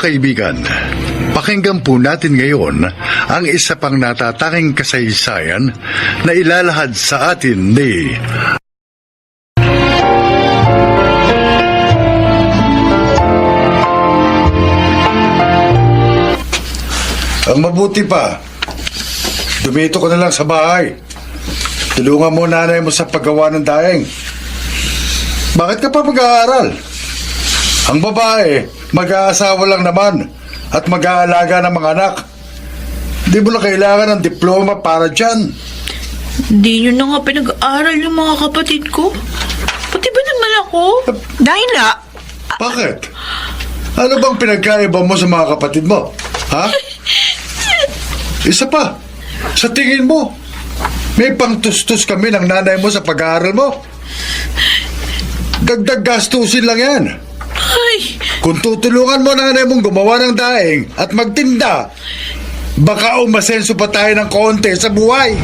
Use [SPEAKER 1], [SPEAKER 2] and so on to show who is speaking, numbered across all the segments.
[SPEAKER 1] kaibigan, pakinggan po natin ngayon ang isa pang natatanging kasaysayan na ilalahad sa atin ni Ang mabuti pa, dumito ka na lang sa bahay. Tulungan mo nanay mo sa paggawa ng daing. Bakit ka pa mag-aaral? Ang babae, mag-aasawa lang naman at mag-aalaga ng mga anak. Di mo na kailangan ng diploma para dyan.
[SPEAKER 2] Hindi nyo na nga pinag-aaral yung mga kapatid ko. Pati ba naman ako?
[SPEAKER 3] Dayna,
[SPEAKER 1] Bakit? Ano bang pinagkaiba mo sa mga kapatid mo? Ha? Isa pa, sa tingin mo, may pangtustos kami ng nanay mo sa pag-aaral mo. Dagdag gastusin lang yan.
[SPEAKER 2] Ay,
[SPEAKER 1] Kung tutulungan mo nanay mong gumawa ng daing at magtinda, baka umasenso pa tayo ng konti sa buhay.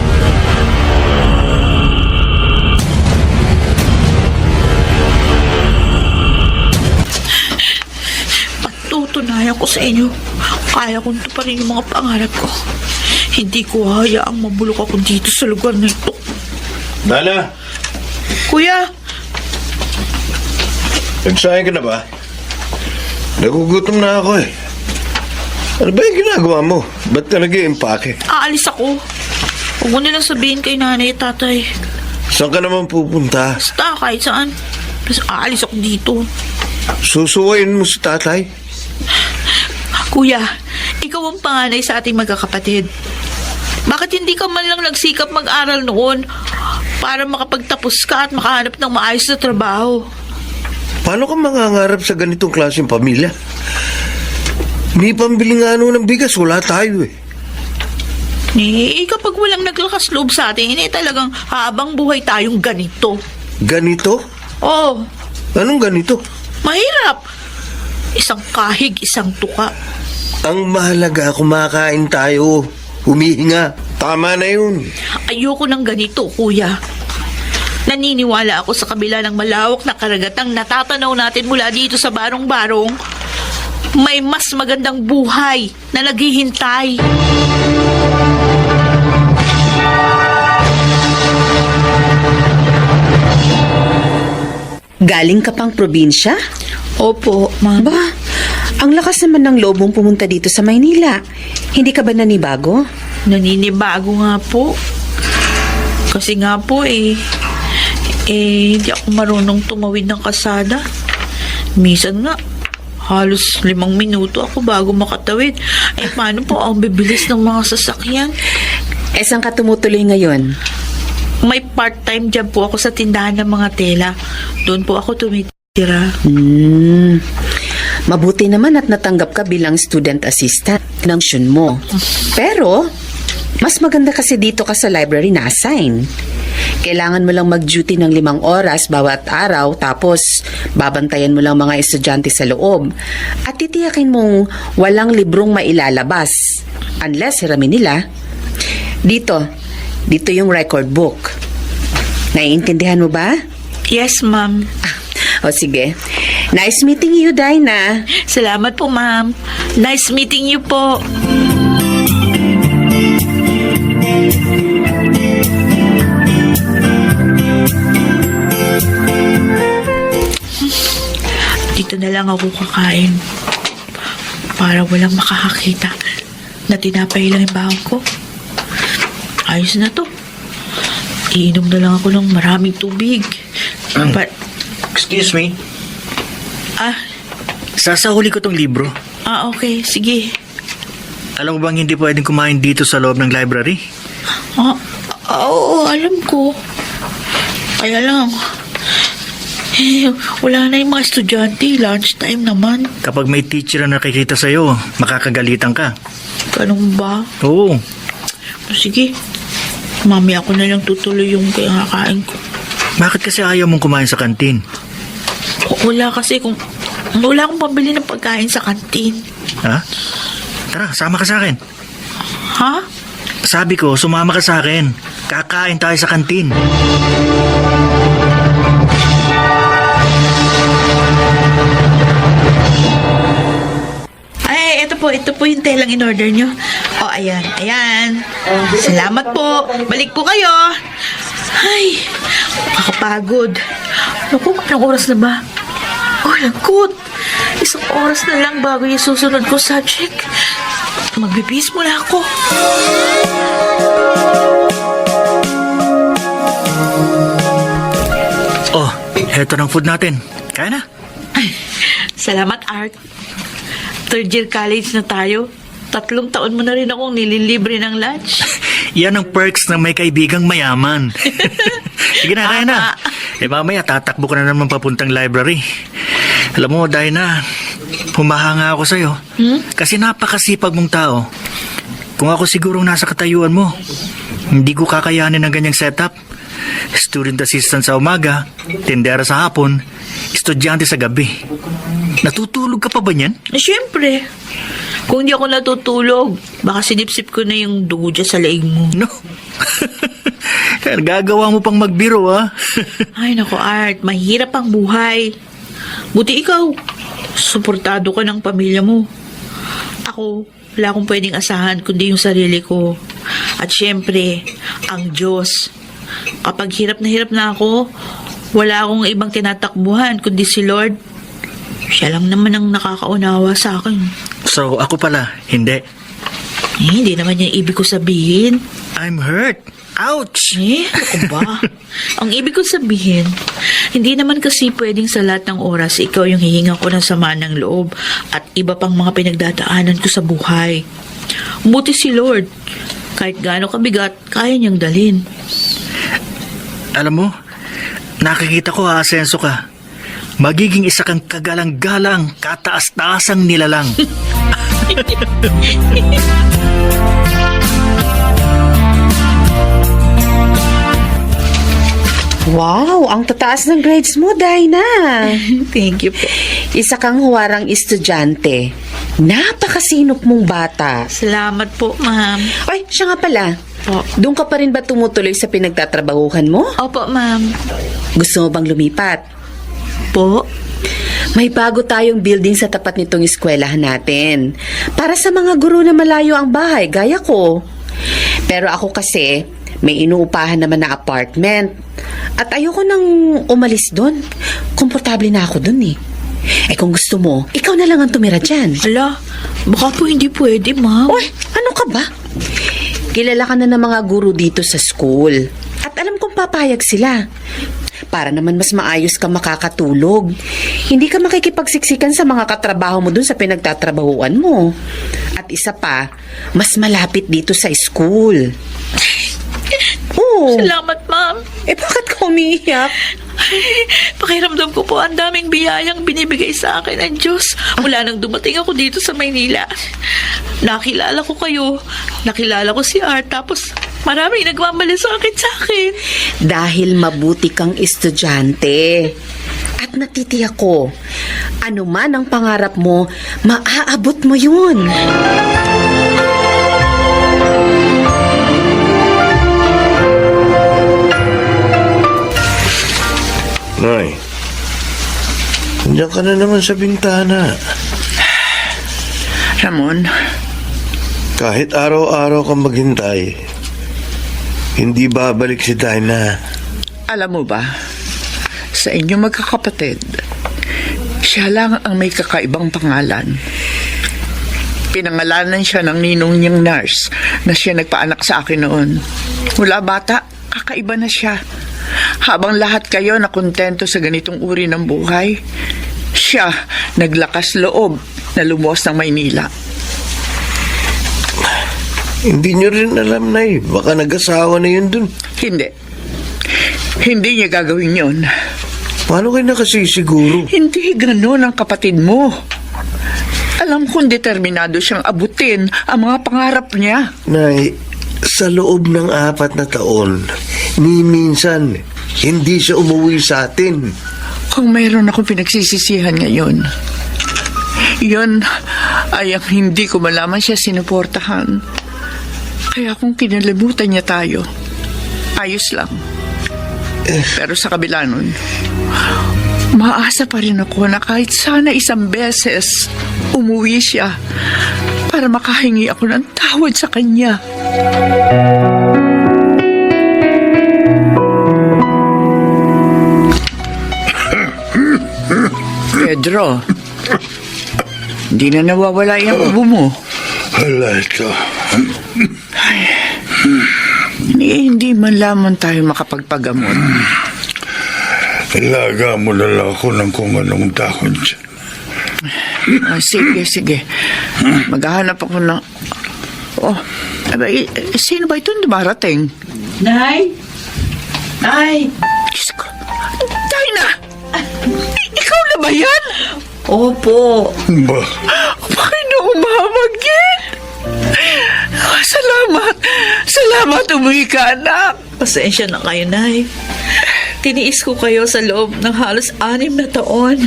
[SPEAKER 2] patutunayan ko sa inyo. Kaya kong tuparin yung mga pangarap ko. Hindi ko hayaang mabulok ako dito sa lugar na ito.
[SPEAKER 4] Nana,
[SPEAKER 2] Kuya,
[SPEAKER 4] nagsahin ka na ba? Nagugutom na ako eh. Ano ba yung ginagawa mo? Ba't ka nag-iimpake?
[SPEAKER 2] aalis ako. Huwag mo nilang sabihin kay nanay at tatay.
[SPEAKER 4] Saan ka naman pupunta?
[SPEAKER 2] Basta kahit saan. Basta aalis ako dito.
[SPEAKER 4] Susuwayin mo si tatay?
[SPEAKER 2] Kuya, ikaw ang panganay sa ating magkakapatid. Bakit hindi ka man lang nagsikap mag-aral noon para makapagtapos ka at makahanap ng maayos na trabaho?
[SPEAKER 4] Paano ka mangangarap sa ganitong klaseng pamilya? May pambili nga ng bigas, wala tayo eh.
[SPEAKER 2] Kapag walang naglakas loob sa atin, talagang habang buhay tayong ganito.
[SPEAKER 4] Ganito?
[SPEAKER 2] Oh,
[SPEAKER 4] Anong ganito?
[SPEAKER 2] mahirap. Isang kahig, isang tuka.
[SPEAKER 4] Ang mahalaga, kumakain tayo. Humihinga. Tama na yun.
[SPEAKER 2] Ayoko ng ganito, kuya. Naniniwala ako sa kabila ng malawak na karagatang natatanaw natin mula dito sa barong-barong, may mas magandang buhay na naghihintay.
[SPEAKER 3] galing ka pang probinsya?
[SPEAKER 2] Opo, ma'am.
[SPEAKER 3] Ba, ang lakas naman ng loob mong pumunta dito sa Maynila. Hindi ka ba nanibago?
[SPEAKER 2] Naninibago nga po. Kasi nga po hindi ako marunong tumawid ng kasada. Minsan nga, halos 5 minuto ako bago makatawid. Paano po ang bibilis ng mga sasakyan?
[SPEAKER 3] Saan ka tumutuloy ngayon?
[SPEAKER 2] May part-time job po ako sa tindahan ng mga tela. Doon po ako tumitira.
[SPEAKER 3] Mabuti naman at natanggap ka bilang student assistant ng Shun mo. Pero, mas maganda kasi dito ka sa library na assign. Kailangan mo lang mag-duty ng 5 oras bawat araw, tapos babantayan mo lang mga estudyante sa loob. At titiyakin mong walang librong mailalabas. Unless hiramin nila. Dito yung record book. Naiintindihan mo ba?
[SPEAKER 2] Yes, ma'am.
[SPEAKER 3] O sige. Nice meeting you, Dinah.
[SPEAKER 2] Salamat po, ma'am. Nice meeting you po. Dito na lang ako kakain para walang makakakita na tinapay lang yung bahon ko. Ayos na to. Iinom na lang ako ng maraming tubig. But,
[SPEAKER 5] Excuse me,
[SPEAKER 2] ah,
[SPEAKER 5] sasahuli ko tong libro.
[SPEAKER 2] okay, sige.
[SPEAKER 5] Alam mo bang hindi pwedeng kumain dito sa loob ng library?
[SPEAKER 2] Oo, alam ko. Kaya lang, wala na yung mga estudyante. Lunchtime naman.
[SPEAKER 5] Kapag may teacher na nakikita sa'yo, makakagalitan ka.
[SPEAKER 2] Ganun ba?
[SPEAKER 5] Oo,
[SPEAKER 2] Sige, mamaya ako na lang tutuloy yung kakain ko.
[SPEAKER 5] bakit kasi ayaw mong kumain sa kantin?
[SPEAKER 2] Wala kasi wala akong pambili ng pagkain sa kantin.
[SPEAKER 5] Ha? Tara, sama ka sa akin.
[SPEAKER 2] Ha?
[SPEAKER 5] Sabi ko, sumama ka sa akin. Kakain tayo sa kantin.
[SPEAKER 2] ito po yung telang in-order nyo. O, ayan, ayan. Salamat po. Balik po kayo. Ay, makakapagod. Naku, anong oras na ba? Oh, lagkot. Isang oras na lang bago yung susunod ko subject. Magbibis muna ako.
[SPEAKER 5] Oh, heto ng food natin. Kaya na.
[SPEAKER 2] Salamat, Art. Third year college na tayo. 3 taon mo na rin akong nililibre ng lunch.
[SPEAKER 5] Yan ang perks ng may kaibigang mayaman. Sige na, kaya na. Mamaya tatakbo ka na naman papuntang library. Alam mo, Dinah, humahanga ako sa'yo. Kasi napakasipag mong tao. Kung ako sigurong nasa katayuan mo, hindi ko kakayanin ng ganyang setup. Student assistant sa umaga, tindera sa hapon, estudyante sa gabi. Natutulog ka pa ba niyan?
[SPEAKER 2] Siyempre. Kung di ako natutulog, baka sinipsip ko na yung dugo dyan sa leeg mo.
[SPEAKER 5] No. Gagawa mo pang magbiro, ha?
[SPEAKER 2] Ay, naku, Art. Mahirap ang buhay. Buti ikaw. Suportado ka ng pamilya mo. Ako, wala akong pwedeng asahan kundi yung sarili ko. At syempre, ang Diyos. Kapag hirap na ako, wala akong ibang tinatakbuhan kundi si Lord. Siya lang naman ang nakakaunawa sa akin.
[SPEAKER 5] So, ako pala, hindi.
[SPEAKER 2] Hindi naman yung ibig ko sabihin.
[SPEAKER 5] I'm hurt. Ouch!
[SPEAKER 2] Ako ba? Ang ibig ko sabihin, hindi naman kasi pwedeng sa lahat ng oras ikaw yung hihinga ko ng sama ng loob at iba pang mga pinagdadaanan ko sa buhay. Buti si Lord. Kahit gaano kabigat, kaya niyang dalhin.
[SPEAKER 5] Alam mo, nakikita ko aasenso ka. Magiging isa kang kagalang-galang, kataas-taasang nilalang.
[SPEAKER 3] Wow, ang tataas ng grades mo, Dinah.
[SPEAKER 2] Thank you po.
[SPEAKER 3] Isa kang huwarang estudyante. Napakasinop mong bata.
[SPEAKER 2] Salamat po, ma'am.
[SPEAKER 3] Ay, siya nga pala.
[SPEAKER 2] Po.
[SPEAKER 3] Doon ka pa rin ba tumutuloy sa pinagtatrabahuhan mo?
[SPEAKER 2] Opo, ma'am.
[SPEAKER 3] Gusto mo bang lumipat?
[SPEAKER 2] Po?
[SPEAKER 3] May bago tayong building sa tapat nitong eskwelahan natin. Para sa mga guro na malayo ang bahay, gaya ko. Pero ako kasi, may inuupahan naman na apartment. At ayoko nang umalis doon. Komportable na ako doon eh. Eh kung gusto mo, ikaw na lang ang tumira dyan.
[SPEAKER 2] Ala, baka po hindi pwede, ma'am.
[SPEAKER 3] Uy, ano ka ba? Kilala ka na ng mga guro dito sa school. At alam kong papayag sila. Para naman mas maayos ka makakatulog. Hindi ka makikipagsiksikan sa mga katrabaho mo dun sa pinagtatrabahuan mo. At isa pa, mas malapit dito sa school. Oh,
[SPEAKER 2] Salamat, ma'am.
[SPEAKER 3] bakit ka umiiyak?
[SPEAKER 2] Pakiramdam ko po ang daming biyayang binibigay sa akin ng Diyos mula nang dumating ako dito sa Maynila. Nakilala ko kayo, nakilala ko si Art, tapos maraming nagmamalasakit sa akin.
[SPEAKER 3] Dahil mabuti kang estudyante. At natitiyak ko, ano man ang pangarap mo, maaabot mo yun.
[SPEAKER 4] Nay, nandiyan ka na naman sa bintana.
[SPEAKER 6] Ramon,
[SPEAKER 4] Kahit araw-araw kang maghintay, hindi babalik si Dinah.
[SPEAKER 6] alam mo ba, sa inyong magkakapatid, siya lang ang may kakaibang pangalan. Pinangalanan siya ng ninong niyang nurse na siya nagpaanak sa akin noon. Mula bata, kakaiba na siya. Habang lahat kayo na kontento sa ganitong uri ng buhay, siya naglakas loob na lumuwas ng Maynila.
[SPEAKER 4] Hindi nyo rin alam, Nay. Baka nag-asawa na yun dun.
[SPEAKER 6] Hindi. Hindi niya gagawin yon.
[SPEAKER 4] Paano kayo nakasisiguro?
[SPEAKER 6] Hindi gano'n ang kapatid mo. Alam kong determinado siyang abutin ang mga pangarap niya.
[SPEAKER 4] Nay, sa loob ng 4 na taon, ni minsan, hindi siya umuwi sa atin.
[SPEAKER 6] Kung mayroon akong pinagsisisihan ngayon, yun ay ang hindi ko malaman siya sinuportahan. Kaya kung kinalimutan niya tayo, ayos lang. Pero sa kabila nun, maasa pa rin ako na kahit sana isang beses umuwi siya para makahingi ako ng tawad sa kanya. Pedro, hindi na nawawala yung ubo mo.
[SPEAKER 1] Wala ito.
[SPEAKER 6] Hindi man lamang tayo makapagpagamot.
[SPEAKER 1] Ilaga mo na lang ako ng kung anong dahon dyan.
[SPEAKER 6] Sige. Maghahanap ako ng... Oh, sino ba ito dumarating?
[SPEAKER 2] Nay? Nay?
[SPEAKER 6] Diyos ko. Dinah! Ikaw na ba yan?
[SPEAKER 2] Opo.
[SPEAKER 1] Ba,
[SPEAKER 6] Panginoon, mamagyan! Salamat, umuwi ka, anak.
[SPEAKER 2] Pasensya na kayo, Nay. Tiniis ko kayo sa loob ng halos 6 na taon.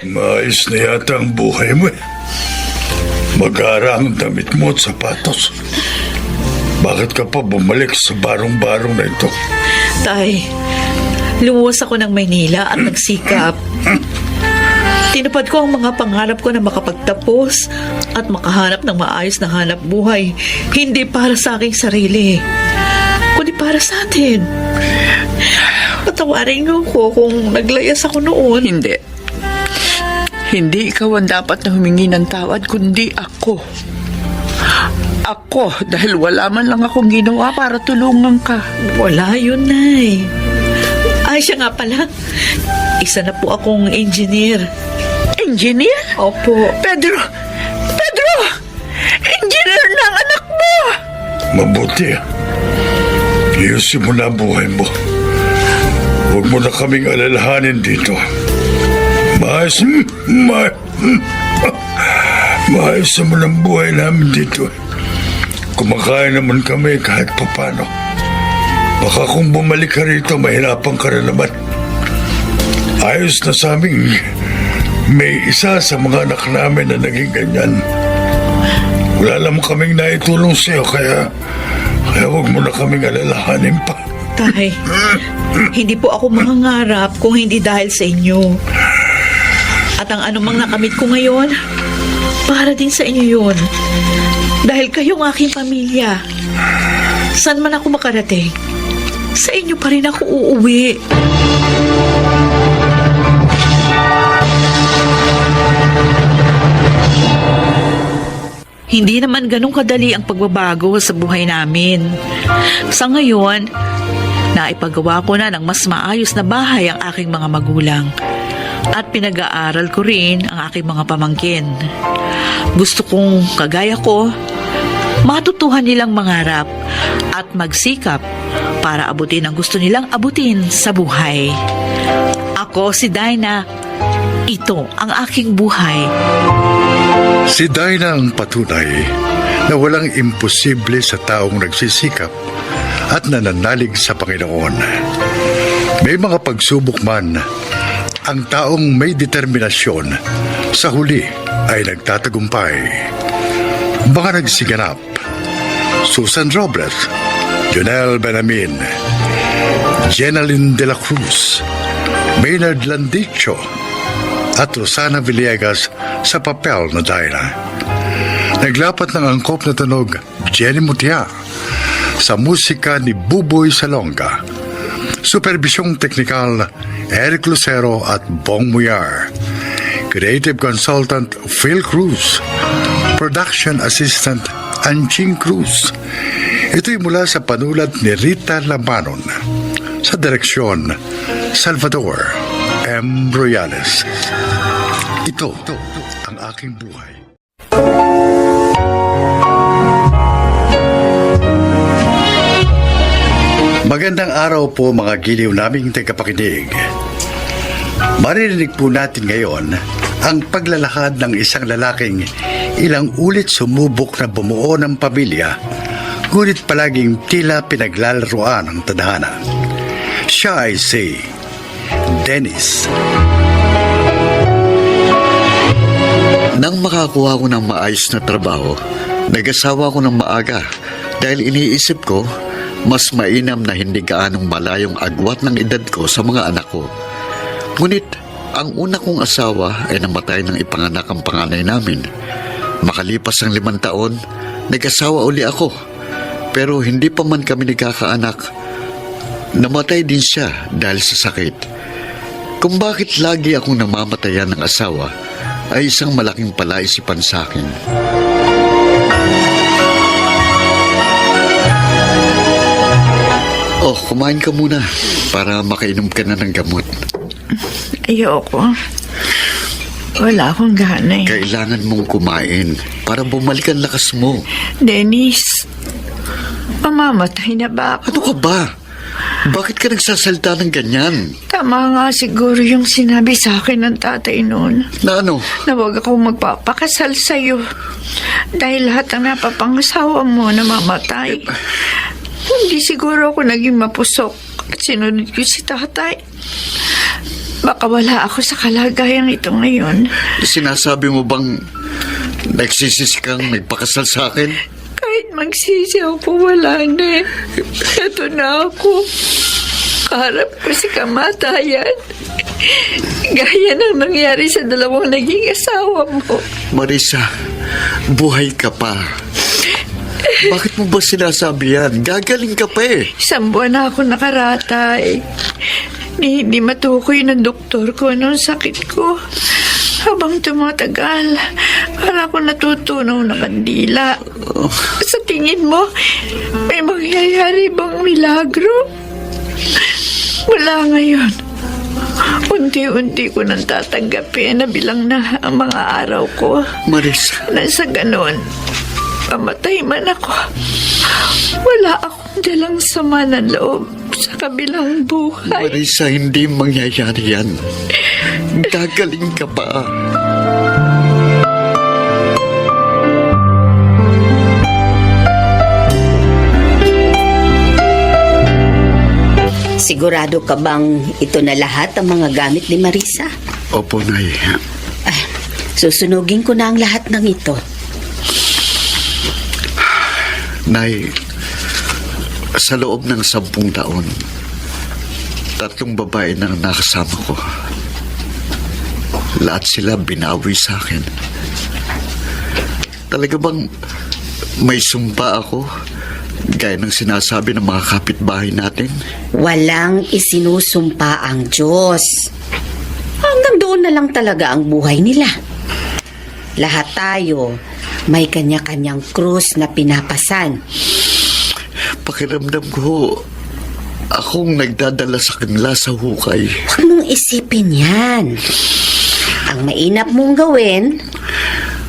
[SPEAKER 1] maayos na yata ang buhay mo eh. Mag-aara ang damit mo at sapatos. Bakit ka pa bumalik sa barong-barong na ito?
[SPEAKER 2] Tay, lumuwas ako ng Maynila at nagsikap. Tinupad ko ang mga pangarap ko na makapagtapos at makahanap ng maayos na hanap buhay. Hindi para sa aking sarili, kundi para sa atin. Patawarin niyo ko kung naglayas ako noon.
[SPEAKER 6] Hindi ikaw ang dapat na humingi ng tawad, kundi ako. Ako, dahil wala man lang akong ginawa para tulungan ka.
[SPEAKER 2] Wala yun, Nay. Ay, siya nga pala. Isa na po akong engineer.
[SPEAKER 6] Engineer?
[SPEAKER 2] Opo.
[SPEAKER 6] Pedro! Engineer na ang anak mo!
[SPEAKER 1] Mabuti. Iyusin mo na ang buhay mo. Huwag mo na kaming alalahanin dito. Maayos naman ang buhay namin dito. Kumakain naman kami kahit papano. Baka kung bumalik ka rito, mahirapan ka rin naman. Ayos na sa amin. May isa sa mga anak namin na naging ganyan. Wala naman kaming naitulong sa'yo, kaya huwag mo na kaming alalahanin pa.
[SPEAKER 2] Tay, hindi po ako mangangarap kung hindi dahil sa inyo. At ang anumang nakamit ko ngayon, para din sa inyo yun. Dahil kayong aking pamilya. Saan man ako makarating, sa inyo pa rin ako uuwi. Hindi naman ganun kadali ang pagbabago sa buhay namin. Sa ngayon, naipagawa ko na ng mas maayos na bahay ang aking mga magulang. At pinag-aaral ko rin ang aking mga pamangkin. Gusto kong, kagaya ko, matutuhan nilang mangarap at magsikap para abutin ang gusto nilang abutin sa buhay. Ako si Dinah. Ito ang aking buhay.
[SPEAKER 1] Si Dinah ang patunay na walang imposible sa taong nagsisikap at nananalig sa Panginoon. May mga pagsubok man, ang taong may determinasyon sa huli ay nagtatagumpay. Mga nagsiganap: Susan Robles, Jonel Benamin, Jenaline de la Cruz, Maynard Landicho, at Rosana Villegas sa papel na Dinah. Naglapat ng angkop na tunog Jenny Mutia sa musika ni Buboy Salonga. Supervisyong teknikal Eric Lucero at Bong Muyar. Creative Consultant Phil Cruz. Production Assistant Anching Cruz. Ito'y mula sa panulat ni Rita Lamanon. Sa direksyon Salvador M. Royales. Ito ang aking buhay. Magandang araw po mga giliw naming tagapakinig. Maririnig po natin ngayon ang paglalakad ng isang lalaking ilang ulit sumubok na bumuo ng pamilya, ngunit palaging tila pinaglalaroan ng tadhana. Siya ay si Dennis.
[SPEAKER 7] Nang makakuha ko ng maayos na trabaho, nag-asawa ko ng maaga dahil iniisip ko mas mainam na hindi gaanong malayong agwat ng edad ko sa mga anak ko. Ngunit ang una kong asawa ay namatay nang ipanganak ang panganay namin. Makalipas ang 5 taon, nag-asawa uli ako. Pero hindi pa man kami nagkakaanak. Namatay din siya dahil sa sakit. Kung bakit lagi akong namamatayan ng asawa, ay isang malaking palaisipan sa akin. Oh, kumain ka muna para makainom ka na ng gamot.
[SPEAKER 6] Ayoko. Wala akong gana eh.
[SPEAKER 7] Kailangan mong kumain para bumalik ang lakas mo.
[SPEAKER 6] Dennis, mamamatay na ba ako?
[SPEAKER 7] Ano ka ba? Bakit ka nagsasalita ng ganyan?
[SPEAKER 6] Tama nga siguro yung sinabi sa akin ng tatay noon.
[SPEAKER 7] Na ano?
[SPEAKER 6] Na huwag ako magpapakasal sa'yo. Dahil lahat ng napapangasawa mo namamatay. Hindi siguro ako naging mapusok at sinunod ko si tatay. Baka wala ako sa kalagayang ito ngayon.
[SPEAKER 7] Sinasabi mo bang nagsisisi kang nagpakasal sa akin?
[SPEAKER 6] Kahit magsisi ako, wala na. Ito na ako. Kaharap ko si kamatayan. Gaya ng nangyari sa 2 naging asawa mo.
[SPEAKER 7] Marisa, buhay ka pa. Bakit mo ba sinasabi yan? Gagaling ka pa eh.
[SPEAKER 6] 1 buwan na ako nakaratay. Hindi matukoy ng doktor ko anong sakit ko. Habang tumatagal, para ako natutunaw na kandila. Sa tingin mo, may mangyayari bang milagro? Wala ngayon. Unti-unti ko nang tatanggapin na bilang na ang mga araw ko.
[SPEAKER 7] Marisa,
[SPEAKER 6] Nasa ganon, pamatay man ako. Wala akong dalang sama ng loob sa kabilang buhay.
[SPEAKER 7] Marisa, hindi mangyayari yan. Gagaling ka pa.
[SPEAKER 3] Sigurado ka bang ito na lahat ang mga gamit ni Marisa?
[SPEAKER 7] Opo, Nay.
[SPEAKER 3] Ay, susunugin ko na ang lahat ng ito.
[SPEAKER 7] Nay, sa loob ng 10 taon, 3 babae na ang nakasama ko. Lahat sila binawi sa akin. Talaga bang may sumpa ako? Gaya ng sinasabi ng mga kapitbahay natin?
[SPEAKER 3] Walang isinusumpa ang Diyos. Hanggang doon na lang talaga ang buhay nila. Lahat tayo may kanya-kanyang krus na pinapasan.
[SPEAKER 7] Pakiramdam ko, akong nagdadala sa kanila sa hukay.
[SPEAKER 3] Huwag mong isipin yan. Ang mainap mong gawin,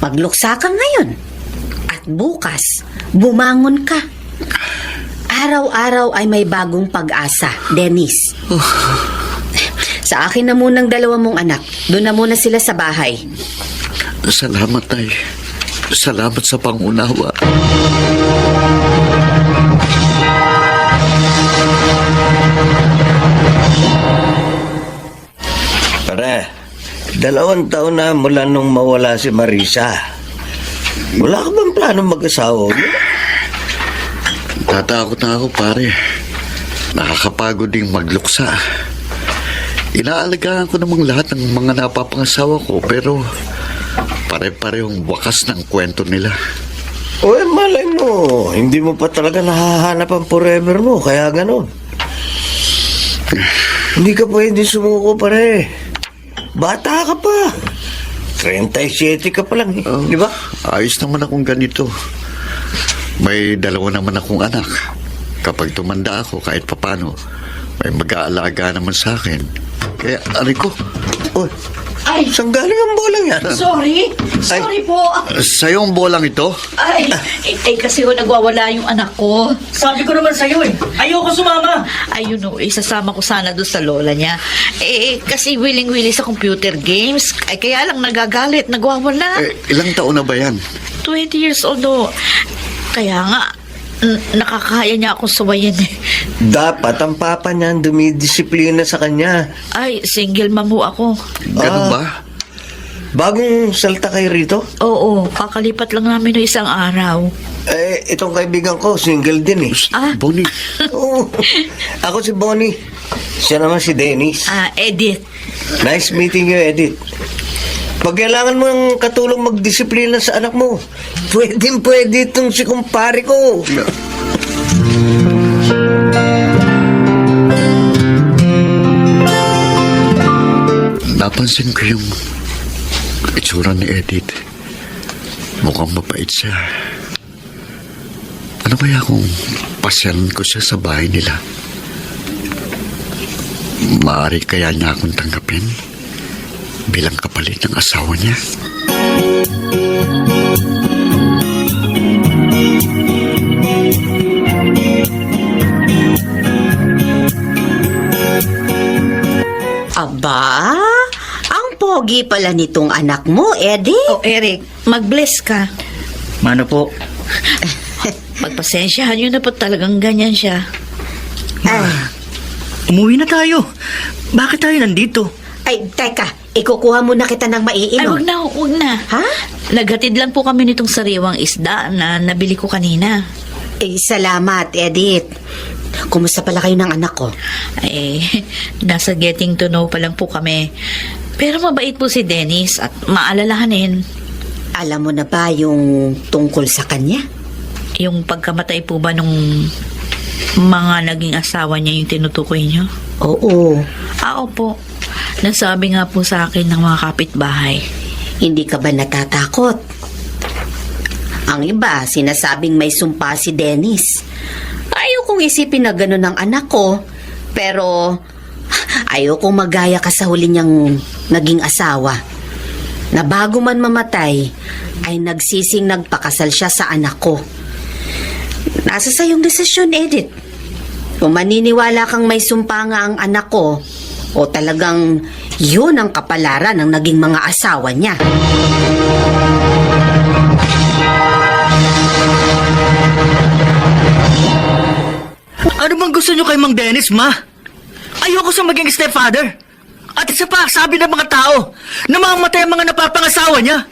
[SPEAKER 3] magluksa ka ngayon. At bukas, bumangon ka. Araw-araw ay may bagong pag-asa, Dennis. Sa akin na munang 2 mong anak. Doon na muna sila sa bahay.
[SPEAKER 7] Salamat, Nay. Salamat sa pangunawa.
[SPEAKER 4] Pare, 2 taon na mula nung mawala si Marisa. Wala ka bang plano mag-asawa?
[SPEAKER 7] Tatakot na ako, pare. Nakakapagod ding magluksa. Inaalagaan ko namang lahat ng mga napapangasawa ko, pero pare-parehong wakas ng kwento nila.
[SPEAKER 4] O malay mo, hindi mo pa talaga nahahanap ang forever mo, kaya gano'n. Hindi ka pwede sumuko, pare. Bata ka pa. 37 ka pa lang, di ba?
[SPEAKER 7] Ayos naman akong ganito. May 2 naman akong anak. Kapag tumanda ako, kahit papano, may mag-aalaga naman sa akin. Kaya, aray ko.
[SPEAKER 4] Uy,
[SPEAKER 2] Ay,
[SPEAKER 4] saan galing ang bolang yan?
[SPEAKER 2] sorry. Sorry po.
[SPEAKER 7] Sa'yo ang bolang ito?
[SPEAKER 2] Ay, kasi nagwawala yung anak ko.
[SPEAKER 5] Sabi ko naman sa'yo eh. Ayoko sumama.
[SPEAKER 2] Ayun o, isasama ko sana doon sa lola niya. Kasi willing-willing sa computer games. Ay, kaya lang nagagalit, nagwawala.
[SPEAKER 7] Ilang taon na ba yan?
[SPEAKER 2] 20 years old o. Kaya nga, nakakaya niya akong suwayin eh.
[SPEAKER 4] Dapat ang papa niya ang dumidisiplina sa kanya.
[SPEAKER 2] Ay, single mom ho ako.
[SPEAKER 7] Ganun ba?
[SPEAKER 4] Bagong salta kayo rito?
[SPEAKER 2] Oo, kakalipat lang namin ng isang araw.
[SPEAKER 4] Itong kaibigan ko, single din eh.
[SPEAKER 7] Bonnie,
[SPEAKER 4] Oo. Ako si Bonnie. Siya naman si Dennis.
[SPEAKER 2] Edith.
[SPEAKER 4] Nice meeting you, Edith. Pag kailangan mo ng katulong magdisiplina sa anak mo, pwede itong si kumpare ko.
[SPEAKER 7] Napansin ko yung itsura ni Edith. Mukhang mabait siya. Ano kaya kung pasyalan ko siya sa bahay nila? Maaari kaya niya akong tanggapin bilang kapalit ng asawa niya?
[SPEAKER 8] Aba, ang pogi pala nitong anak mo, Eddie.
[SPEAKER 2] Oh, Eric, mag-bless ka.
[SPEAKER 5] Mano po?
[SPEAKER 2] Pagpasensyahan yun na po talagang ganyan siya.
[SPEAKER 5] Umuwi na tayo. Bakit tayo nandito?
[SPEAKER 8] Ay, teka, ikukuha muna kita ng
[SPEAKER 2] Ay,
[SPEAKER 8] maiinom.
[SPEAKER 2] huwag na.
[SPEAKER 8] Ha?
[SPEAKER 2] Naghatid lang po kami nitong sariwang isda na nabili ko kanina.
[SPEAKER 8] Salamat, Edith. Kumusta pala kayo ng anak ko?
[SPEAKER 2] Eh, nasa getting to know pa lang po kami. Pero mabait po si Dennis at maalalahanin.
[SPEAKER 8] Alam mo na ba yung tungkol sa kanya?
[SPEAKER 2] Yung pagkamatay po ba nung mga naging asawa niya yung tinutukoy niyo?
[SPEAKER 8] Oo.
[SPEAKER 2] Opo. Nasabi nga po sa akin ng mga kapitbahay.
[SPEAKER 8] Hindi ka ba natatakot? Ang iba, sinasabing may sumpa si Dennis. Ayaw kong isipin na gano'n ang anak ko, pero ayaw kong magaya ka sa huli niyang naging asawa. Na bago man mamatay, ay nagsising nagpakasal siya sa anak ko. Nasa sayong desisyon, Edith. Kung maniniwala kang may sumpa nga ang anak ko, o talagang yun ang kapalaran ng naging mga asawa niya.
[SPEAKER 5] Ano bang gusto nyo kay Mang Dennis, ma? Ayoko sa maging stepfather. At isa pa, sabi ng mga tao, namamatay ang mga napapangasawa niya.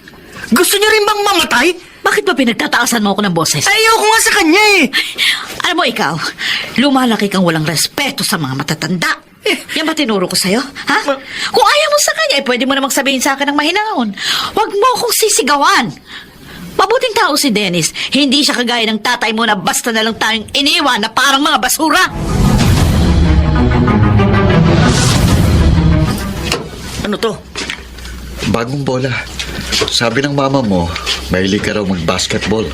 [SPEAKER 5] Gusto niyo rin bang mamatay?
[SPEAKER 2] Bakit ba pinagtataasan mo ako ng boses?
[SPEAKER 5] Ayoko nga sa kanya eh.
[SPEAKER 2] Alam mo ikaw, lumalaki kang walang respeto sa mga matatanda. Yan ba tinuro ko sa'yo? Ha? Kung ayaw mo sa kanya, pwede mo namang sabihin sa akin ng mahinahon. Huwag mo akong sisigawan. Mabuting tao si Dennis. Hindi siya kagaya ng tatay mo na basta na lang tayong iniwan na parang mga basura.
[SPEAKER 5] Ano to?
[SPEAKER 7] Bagong bola. Sabi ng mama mo, mahilig ka raw mag-basketball.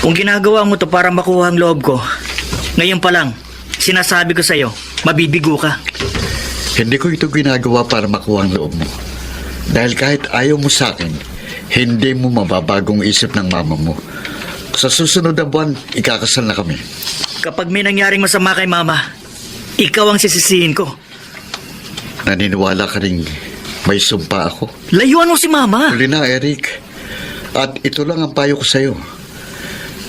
[SPEAKER 5] Kung ginagawa mo to para makuha ang loob ko, ngayon pa lang, sinasabi ko sa'yo, mabibigo ka.
[SPEAKER 7] Hindi ko ito ginagawa para makuha ang loob mo. Dahil kahit ayaw mo sa akin, hindi mo mababagong isip ng mama mo. Sa susunod na buwan, ikakasal na kami.
[SPEAKER 5] Kapag may nangyaring masama kay mama, ikaw ang sisisihin ko.
[SPEAKER 7] Naniniwala ka rin may sumpa ako.
[SPEAKER 5] Layuan mo si mama.
[SPEAKER 7] Huli na, Eric. At ito lang ang payo ko sa'yo.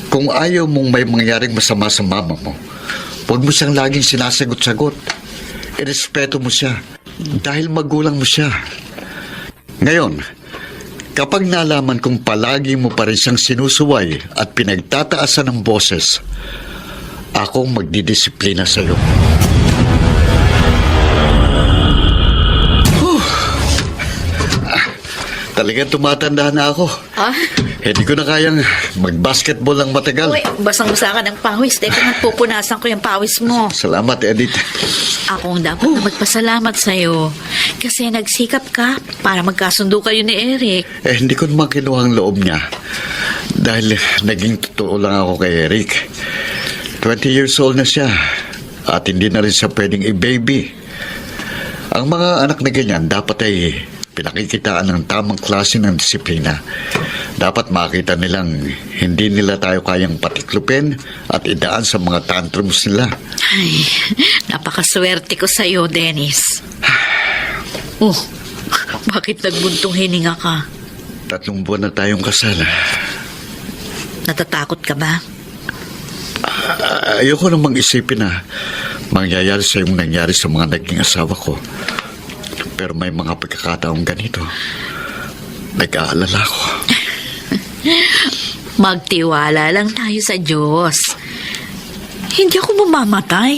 [SPEAKER 7] Kung ayaw mong may mangyaring masama sa mama mo, huwag mo siyang laging sinasagot-sagot. Irespeto mo siya dahil magulang mo siya. Ngayon, kapag nalaman kong palagi mo pa rin siyang sinusuway at pinagtataasan ng boses, akong magdidisiplina sa'yo. Talagang tumatanda na ako. Hindi ko na kayang mag-basketball ng matagal.
[SPEAKER 2] Uy, basang-basa ka ng pawis. Teka, nagpupunasan ko yung pawis mo.
[SPEAKER 7] Salamat, Edith.
[SPEAKER 2] Ako ang dapat na magpasalamat sa'yo. Kasi nagsikap ka para magkasundo kayo ni Eric.
[SPEAKER 7] Hindi ko naman kinuha ang loob niya. Dahil naging totoo lang ako kay Eric. 20 years old na siya. At hindi na rin siya pwedeng i-baby. Ang mga anak na ganyan dapat ay pinakikitaan ng tamang klase ng disiplina. Dapat makita nilang hindi nila tayo kayang patiklupin at idaan sa mga tantrums nila.
[SPEAKER 2] Ay, napakaswerte ko sa'yo, Dennis. Oh, bakit nagbuntong hininga ka?
[SPEAKER 7] 3 buwan na tayong kasal.
[SPEAKER 2] Natatakot ka ba?
[SPEAKER 7] Ayoko namang isipin na mangyayari sa yung nangyari sa mga naging asawa ko. Pero may mga pagkakataong ganito. Nag-aalala ko.
[SPEAKER 2] Magtiwala lang tayo sa Diyos. Hindi ako mamamatay.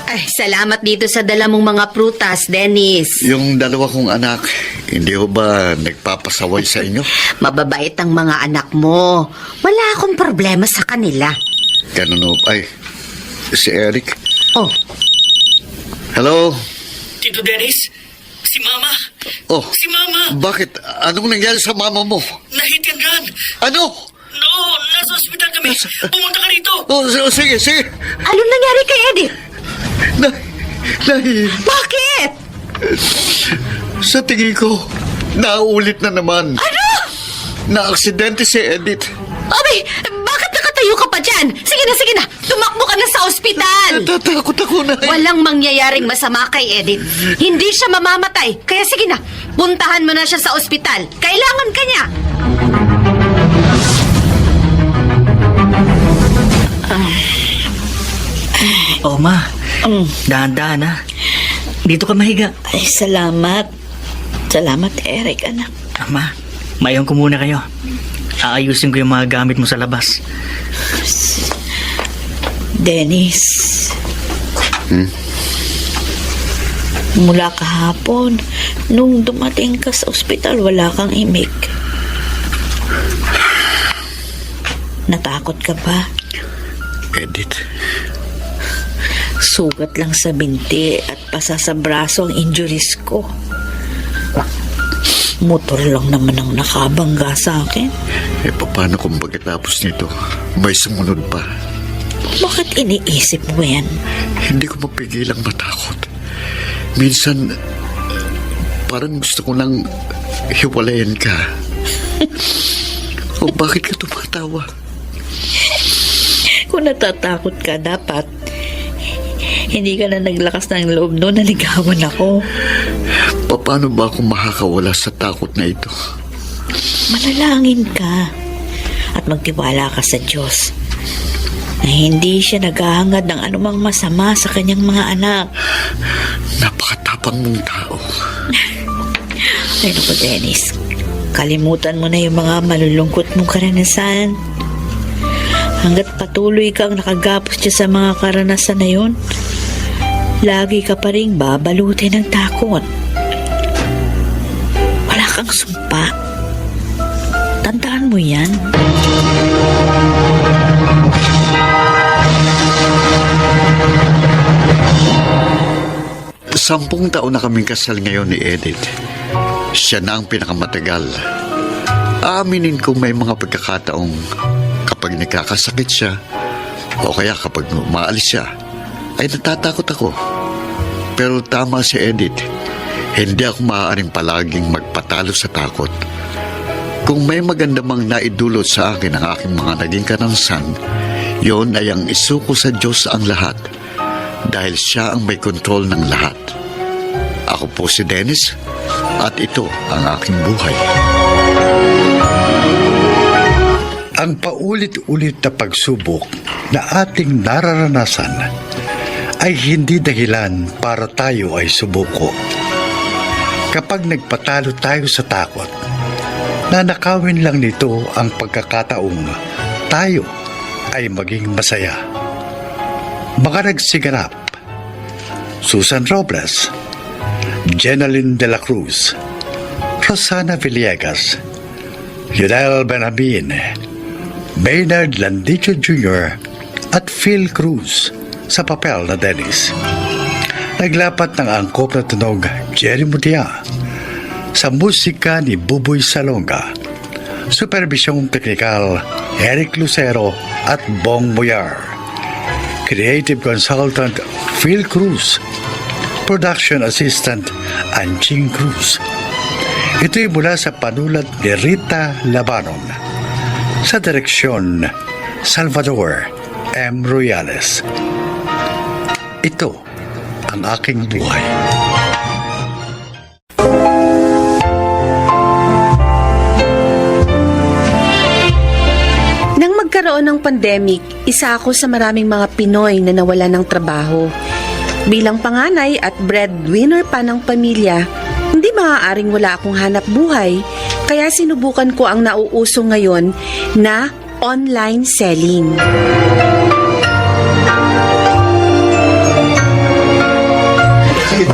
[SPEAKER 8] Ay, Salamat dito sa dala mong mga prutas, Dennis.
[SPEAKER 7] Yung dalawa kong anak, hindi ho ba nagpapasaway sa inyo?
[SPEAKER 8] Mababait ang mga anak mo. Wala akong problema sa kanila.
[SPEAKER 7] Ganun ho. Ay, si Eric.
[SPEAKER 8] Oh,
[SPEAKER 7] Hello?
[SPEAKER 5] Tito Dennis, si Mama.
[SPEAKER 7] Oh,
[SPEAKER 5] Si Mama,
[SPEAKER 7] bakit? Anong nangyari sa mama mo?
[SPEAKER 5] na-hit and run.
[SPEAKER 7] Ano?
[SPEAKER 5] No, nasa ospital kami. Pumunta ka rito.
[SPEAKER 7] Oh, sige, sige.
[SPEAKER 8] anong nangyari kay Edith? Bakit?
[SPEAKER 7] Sa tingin ko, naulit na naman.
[SPEAKER 8] Ano?
[SPEAKER 7] Na-aksidente si Edith.
[SPEAKER 8] Abi, bakit nakatayo ka pa dyan? Sige na. Tumakbo ka na sa ospital.
[SPEAKER 7] Natatakot ako na.
[SPEAKER 8] Walang mangyayaring masama kay Edith. Hindi siya mamamatay. Kaya sige na, puntahan mo na siya sa ospital. Kailangan ka niya.
[SPEAKER 5] Oh, Ma. Dahan-dahan, ha? Dito ka mahiga.
[SPEAKER 2] Ay, salamat. Salamat, Eric, anak.
[SPEAKER 5] Ma, mayroon ko muna kayo. Aayusin ko yung mga gamit mo sa labas.
[SPEAKER 2] Dennis. Mula kahapon, nung dumating ka sa ospital, wala kang imik. Natakot ka ba?
[SPEAKER 7] Edith,
[SPEAKER 2] Sugat lang sa binti at pasa sa braso ang injuries ko. Motor lang naman ang nakabangga sa akin.
[SPEAKER 7] paano kung pagkatapos nito, may sumunod pa?
[SPEAKER 2] Bakit iniisip mo yan?
[SPEAKER 7] Hindi ko mapigilang matakot. Minsan, parang gusto ko nang hiwalayan ka. O bakit ka tumatawa?
[SPEAKER 2] Kung natatakot ka, dapat hindi ka na naglakas ng loob noon, naligawan ako.
[SPEAKER 7] Paano ba ako makakawala sa takot na ito?
[SPEAKER 2] Manalangin ka at magtiwala ka sa Diyos na hindi siya naghahangad ng anumang masama sa kanyang mga anak.
[SPEAKER 7] Napakatapang mong tao.
[SPEAKER 2] Ay naku, Dennis, kalimutan mo na yung mga malulungkot mong karanasan. Hanggat patuloy kang nakagapos dyan sa mga karanasan na yun, lagi ka pa rin babalutin ng takot. Wala kang sumpa. Tandaan mo yan.
[SPEAKER 7] Sampung taon na kaming kasal ngayon ni Edith. Siya na ang pinakamatagal. Aaminin ko may mga pagkakataong kapag nagkakasakit siya o kaya kapag umaalis siya, ay natatakot ako. Pero tama si Edith, hindi ako maaaring palaging magpatalo sa takot. Kung may maganda mang naidulot sa akin ang aking mga naging karanasan, yon ay ang isuko sa Diyos ang lahat dahil siya ang may kontrol ng lahat. Ako po si Dennis at ito ang aking buhay.
[SPEAKER 1] Ang paulit-ulit na pagsubok na ating nararanasan ay hindi dahilan para tayo ay subuko. Kapag nagpatalo tayo sa takot, nanakawin lang nito ang pagkakataong tayo ay maging masaya. Mga nagsiganap: Susan Robles, Jenaline de la Cruz, Rosana Villegas, Yudel Benhabin, Maynard Landicho Jr. at Phil Cruz sa papel na Dennis. Naglapat ng angkop na tunog Jerry Mutia, sa musika ni Buboy Salonga, supervisyong teknikal Eric Lucero at Bong Moyar, creative consultant Phil Cruz, production assistant Anching Cruz. Ito'y mula sa panulat ni Rita Labanon, sa direksyon Salvador M. Royales. Ito ang aking buhay.
[SPEAKER 3] Nang magkaroon ng pandemic, isa ako sa maraming mga Pinoy na nawala ng trabaho. Bilang panganay at breadwinner pa ng pamilya, hindi maaaring wala akong hanap buhay, kaya sinubukan ko ang nauuso ngayon na online selling.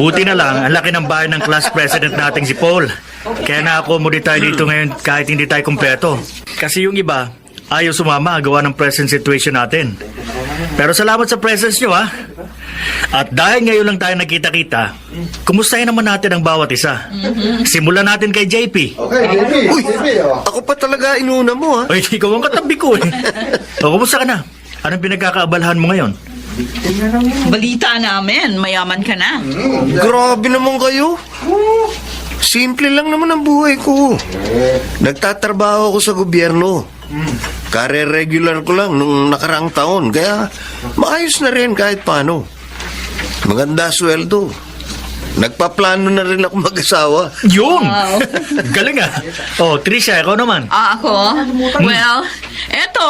[SPEAKER 5] Buti na lang, ang laki ng bahay ng class president nating si Paul. Kaya na-accommodate tayo dito ngayon kahit hindi tayo kumpleto. Kasi yung iba, ayaw sumama gawa ng present situation natin. Pero salamat sa presence nyo, ha? At dahil ngayon lang tayo nakita-kita, kumustahin naman natin ang bawat isa. Simulan natin kay JP.
[SPEAKER 1] Okay, JP. JP, oh.
[SPEAKER 4] Ako pa talaga inuna mo, ha?
[SPEAKER 5] Ay, ikaw ang katabi ko, eh. O, kumusta ka na? Anong pinagkakaabalahan mo ngayon?
[SPEAKER 2] Balita namin, mayaman ka na.
[SPEAKER 4] Grabe naman kayo. Simple lang naman ang buhay ko. Nagtatrabaho ako sa gobyerno. Kare-regular ko lang nung nakaraang taon. Kaya maayos na rin kahit paano. Maganda sweldo. Nagpaplano na rin ako mag-asawa.
[SPEAKER 5] Yun! Galing, ah. Oh, Trisha, ikaw naman.
[SPEAKER 2] Ako? Well, eto,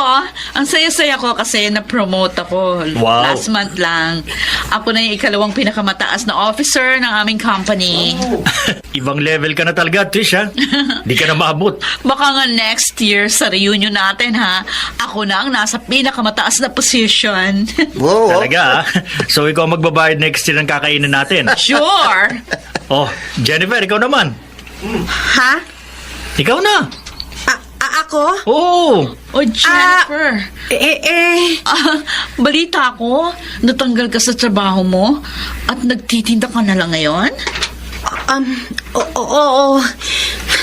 [SPEAKER 2] ang saya-saya ko kasi na-promote ako.
[SPEAKER 5] Wow.
[SPEAKER 2] Last month lang. Ako na yung ikalawang pinakamataas na officer ng aming company.
[SPEAKER 5] Ibang level ka na talaga, Trisha. Di ka na maabot.
[SPEAKER 2] Baka nga next year sa reunion natin, ha? Ako na ang nasa pinakamataas na position.
[SPEAKER 4] Wow,
[SPEAKER 5] Talaga, ah. So, ikaw ang magbabayad next year ng kakainin natin.
[SPEAKER 2] Sure!
[SPEAKER 5] Oh, Jennifer, ikaw naman.
[SPEAKER 8] Ha?
[SPEAKER 5] Ikaw na.
[SPEAKER 8] Ako?
[SPEAKER 5] Oo.
[SPEAKER 2] O, Jennifer. Balita ko, natanggal ka sa trabaho mo at nagtitinda ka na lang ngayon?
[SPEAKER 8] Oo.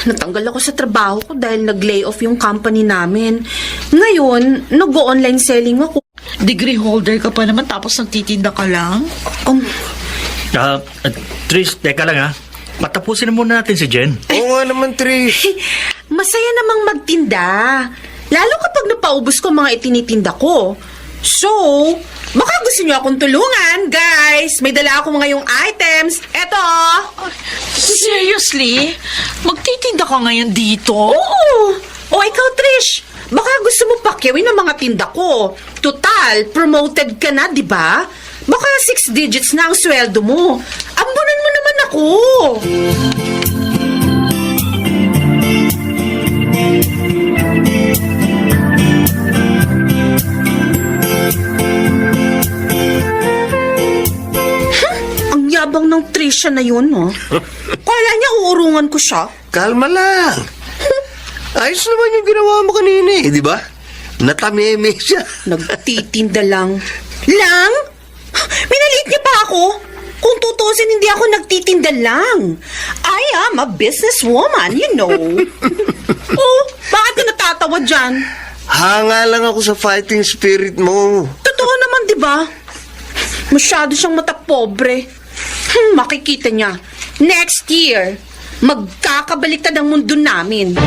[SPEAKER 8] Natanggal ako sa trabaho ko dahil nag-lay off yung company namin. Ngayon, nag-online selling ako.
[SPEAKER 2] Degree holder ka pa naman tapos nagtitinda ka lang?
[SPEAKER 5] Trish, teka lang, ha. Patapusin na muna natin si Jen.
[SPEAKER 4] Oo nga naman, Trish.
[SPEAKER 8] Masaya namang magtinda. Lalo kapag napaubos ko mga itinitinda ko. So, baka gusto niyo akong tulungan, guys. May dala akong ngayong items. Eto.
[SPEAKER 2] Seriously? Magtitinda ka ngayon dito?
[SPEAKER 8] Oo. O ikaw, Trish. Baka gusto mo pakyawin ang mga tinda ko. Total, promoted ka na, di ba? Baka 6 digits na ang sweldo mo. Ambunan mo naman ako. Ang yabang ng Trisha na yun, no? Kala niya uurungan ko siya.
[SPEAKER 4] Kalma lang. Ayos naman yung ginawa mo kanina, eh, di ba? Natameme siya.
[SPEAKER 8] Nagtitinda lang. Lang? Minaliit niya pa ako. Kung tutusin, hindi ako nagtitinda lang. I am a businesswoman, you know. Oh, bakit ka natatawa dyan?
[SPEAKER 4] Hanga lang ako sa fighting spirit mo.
[SPEAKER 8] Totoo naman, di ba? Masyado siyang matapobre. Makikita niya. Next year, magkakabaliktad ang mundo namin.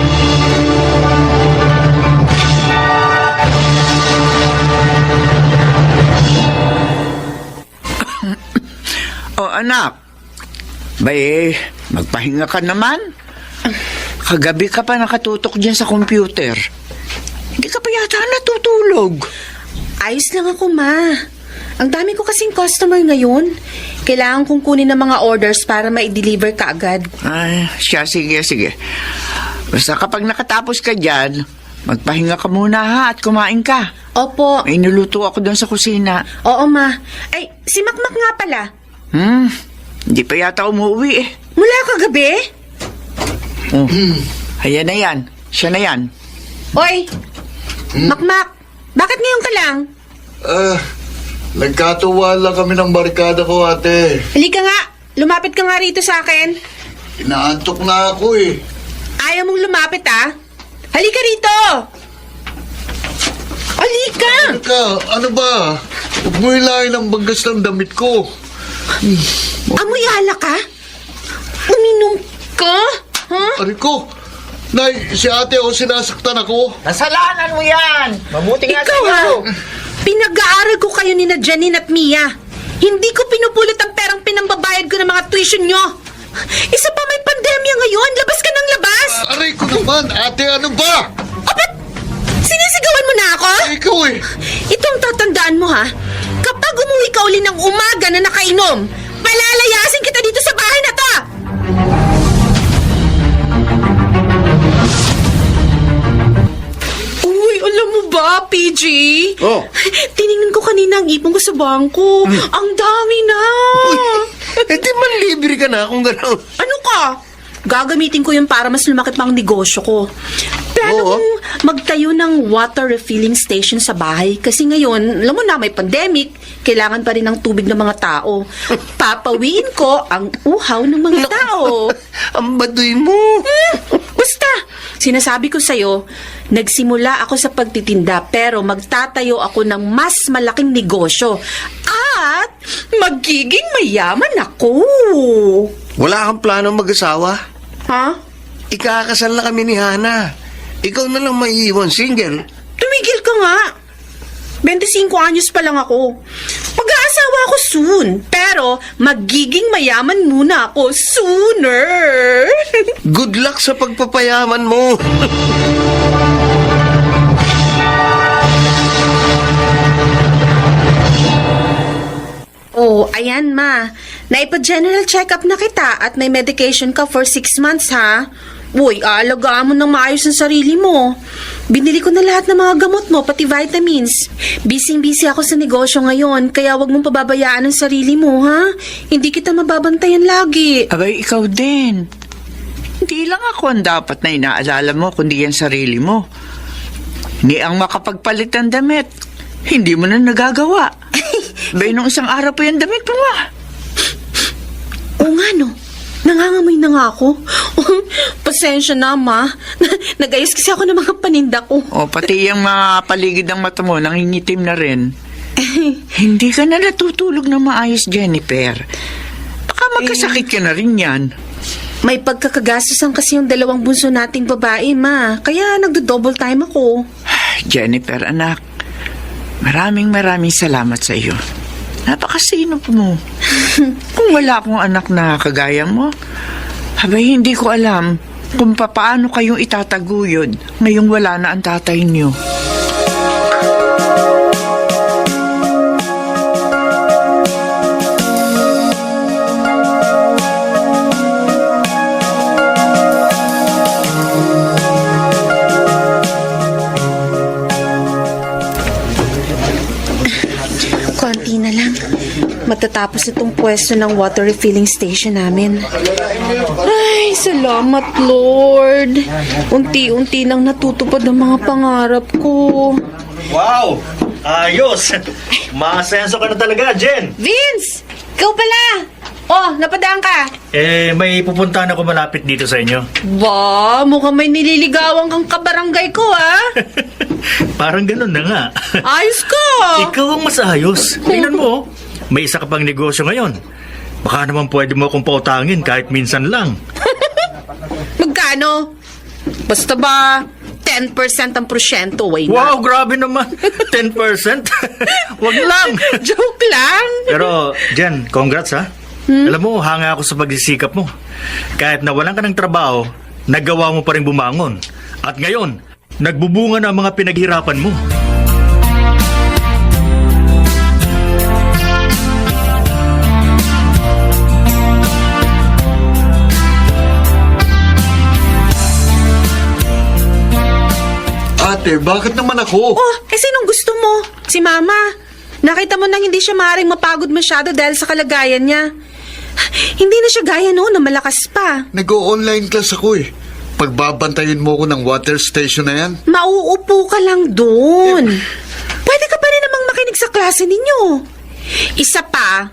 [SPEAKER 6] O anak, bay, magpahinga ka naman. Kagabi ka pa nakatutok dyan sa computer. Hindi ka pa yata natutulog.
[SPEAKER 8] Ayos lang ako, ma. Ang dami ko kasing customer ngayon. Kailangan kong kunin ng mga orders para ma-deliver ka agad.
[SPEAKER 6] Ay, sige. Basta kapag nakatapos ka dyan, magpahinga ka muna ha at kumain ka.
[SPEAKER 8] Opo.
[SPEAKER 6] May niluto ako doon sa kusina.
[SPEAKER 8] Oo, ma. Ay, si Makmak nga pala.
[SPEAKER 6] Hindi pa yata umuwi eh.
[SPEAKER 8] Mula kagabi?
[SPEAKER 6] Oh. Ayan na yan. Siya na yan.
[SPEAKER 8] Oy, Makmak, bakit ngayon ka lang?
[SPEAKER 1] Nagkatuwa lang kami ng barkada ko, ate.
[SPEAKER 8] Halika nga, lumapit ka nga rito sa akin.
[SPEAKER 1] Inaantok na ako, eh.
[SPEAKER 8] Ayaw mong lumapit, ah. Halika rito! Halika!
[SPEAKER 1] Halika, ano ba? Huwag mo hilahin ang bagas ng damit ko.
[SPEAKER 8] Amoy alak ka? Uminom ka? Ha?
[SPEAKER 1] Ari ko, Nay, si ate o sinasaktan ako.
[SPEAKER 6] Kasalanan mo yan! Mabuti nga
[SPEAKER 8] Ikaw, ha? Pinag-aaral ko kayo ni na Janine at Mia. Hindi ko pinupulot ang perang pinambabayad ko ng mga tuition nyo. Isa pa may pandemya ngayon. Labas ka ng labas.
[SPEAKER 1] Aray ko naman, ate, ano ba?
[SPEAKER 8] Ba't sinisigawan mo na ako?
[SPEAKER 1] Ikaw eh.
[SPEAKER 8] Itong tatandaan mo, ha? Kapag umuwi ka uli ng umaga na nakainom, palalayasin kita dito sa bahay na to! Uy, alam mo ba, PG?
[SPEAKER 1] Oh.
[SPEAKER 8] Tiningnan ko kanina ang ipon ko sa bangko. Ang dami na!
[SPEAKER 4] Eh di man libre ka na kung gano'n.
[SPEAKER 3] Ano ka? Gagamitin ko yun para mas lumaki pang negosyo ko. Plano
[SPEAKER 4] Oo.
[SPEAKER 3] kong magtayo ng water refilling station sa bahay. Kasi ngayon, alam mo na, may pandemic. Kailangan pa rin ng tubig ng mga tao. Papawiin ko ang uhaw ng mga tao.
[SPEAKER 4] Ang baduy mo.
[SPEAKER 3] Basta, sinasabi ko sa'yo, nagsimula ako sa pagtitinda pero magtatayo ako ng mas malaking negosyo. At magiging mayaman ako.
[SPEAKER 4] Wala kang plano mag-asawa?
[SPEAKER 3] Ha?
[SPEAKER 4] Ikakasal na kami ni Hana. Ikaw na lang maiiwan single.
[SPEAKER 3] Tumigil ka nga. 25 anyos pa lang ako. Mag-aasawa ako soon. Pero magiging mayaman muna ako sooner.
[SPEAKER 4] Good luck sa pagpapayaman mo.
[SPEAKER 3] Oh, ayan ma. Naipa-general check-up na kita at may medication ka for 6 months ha. Uy, aalagaan mo ng maayos ang sarili mo. Binili ko na lahat ng mga gamot mo, pati vitamins. Busy-busy ako sa negosyo ngayon, kaya wag mong pababayaan ang sarili mo, ha? Hindi kita mababantayan lagi.
[SPEAKER 6] Abay, ikaw din. Hindi lang ako ang dapat na inaalala mo, kundi ang sarili mo. Ni ang makapagpalit ng damit. Hindi mo na nagagawa. Bay, nung isang araw pa yung damit mo, ma.
[SPEAKER 3] Oo nga, no? Nangangamoy na nga ako. Pasensya na, ma. Nag-ayos kasi ako ng mga paninda ko.
[SPEAKER 6] O, pati yung mga paligid ng mata mo, nangingitim na rin. Hindi ka na natutulog na maayos, Jennifer. Baka magkasakit ka na rin yan.
[SPEAKER 3] May pagkakagastusan kasi yung dalawang bunso nating babae, ma. Kaya nagdo-double time ako.
[SPEAKER 6] Jennifer, anak, maraming salamat sa iyo. Napakasinop mo. Kung wala akong anak na kagaya mo, abay hindi ko alam kung paano kayong itataguyod ngayong wala na ang tatay niyo.
[SPEAKER 3] Konti na lang. Matatapos itong pwesto ng water refilling station namin. Ay, salamat, Lord. Unti-unti nang natutupad ang mga pangarap ko.
[SPEAKER 5] Wow! Ayos! Maasenso ka na talaga, Jen!
[SPEAKER 3] Vince! Ikaw pala! Oh, napadaan ka.
[SPEAKER 5] May pupuntahan ako malapit dito sa inyo.
[SPEAKER 3] Ba, mukhang may nililigawan kang kabarangay ko, ha?
[SPEAKER 5] Parang ganun na nga.
[SPEAKER 3] Ayos ka!
[SPEAKER 5] Ikaw ang mas ayos. Tingnan mo, may isa ka pang negosyo ngayon. Baka naman pwede mo akong pautangin kahit minsan lang.
[SPEAKER 3] Magkano? Basta ba, 10% ang porsyento, why not?
[SPEAKER 5] Wow, grabe naman. 10%? Wag lang.
[SPEAKER 3] Joke lang.
[SPEAKER 5] Pero, Jen, congrats ha. Alam mo, hanga ako sa pagsisikap mo. Kahit nawalan ka ng trabaho, nagawa mo pa rin bumangon. At ngayon, nagbubunga na ang mga pinaghirapan mo.
[SPEAKER 7] Ate, bakit naman ako?
[SPEAKER 3] Oh, sinong gusto mo? Si Mama. Nakita mo nang hindi siya maaaring mapagod masyado dahil sa kalagayan niya. Hindi na siya gaya noon na malakas pa.
[SPEAKER 7] Nag-o-online class ako eh. Pagbabantayin mo ko ng water station na yan?
[SPEAKER 3] Mauupo ka lang doon. Pwede ka pa rin namang makinig sa klase ninyo. Isa pa,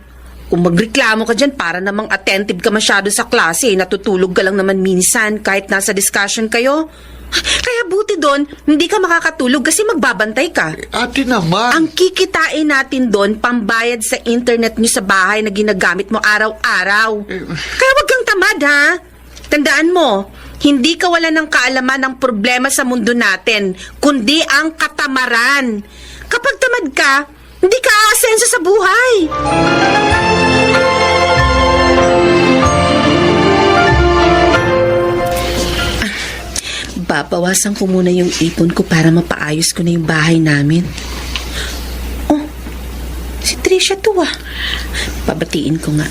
[SPEAKER 3] kung magreklamo ka dyan para namang attentive ka masyado sa klase, natutulog ka lang naman minsan kahit nasa discussion kayo. Kaya buti doon, hindi ka makakatulog kasi magbabantay ka.
[SPEAKER 7] Ate naman.
[SPEAKER 3] Ang kikitain natin doon, pambayad sa internet nyo sa bahay na ginagamit mo araw-araw. Kaya wag kang tamad, ha? Tandaan mo, hindi ka wala ng kaalaman ng problema sa mundo natin, kundi ang katamaran. Kapag tamad ka, hindi ka aasenso sa buhay. Babawasan ko muna yung ipon ko para mapaayos ko na yung bahay namin. Oh, si Trisha to ah. Pabatiin ko nga.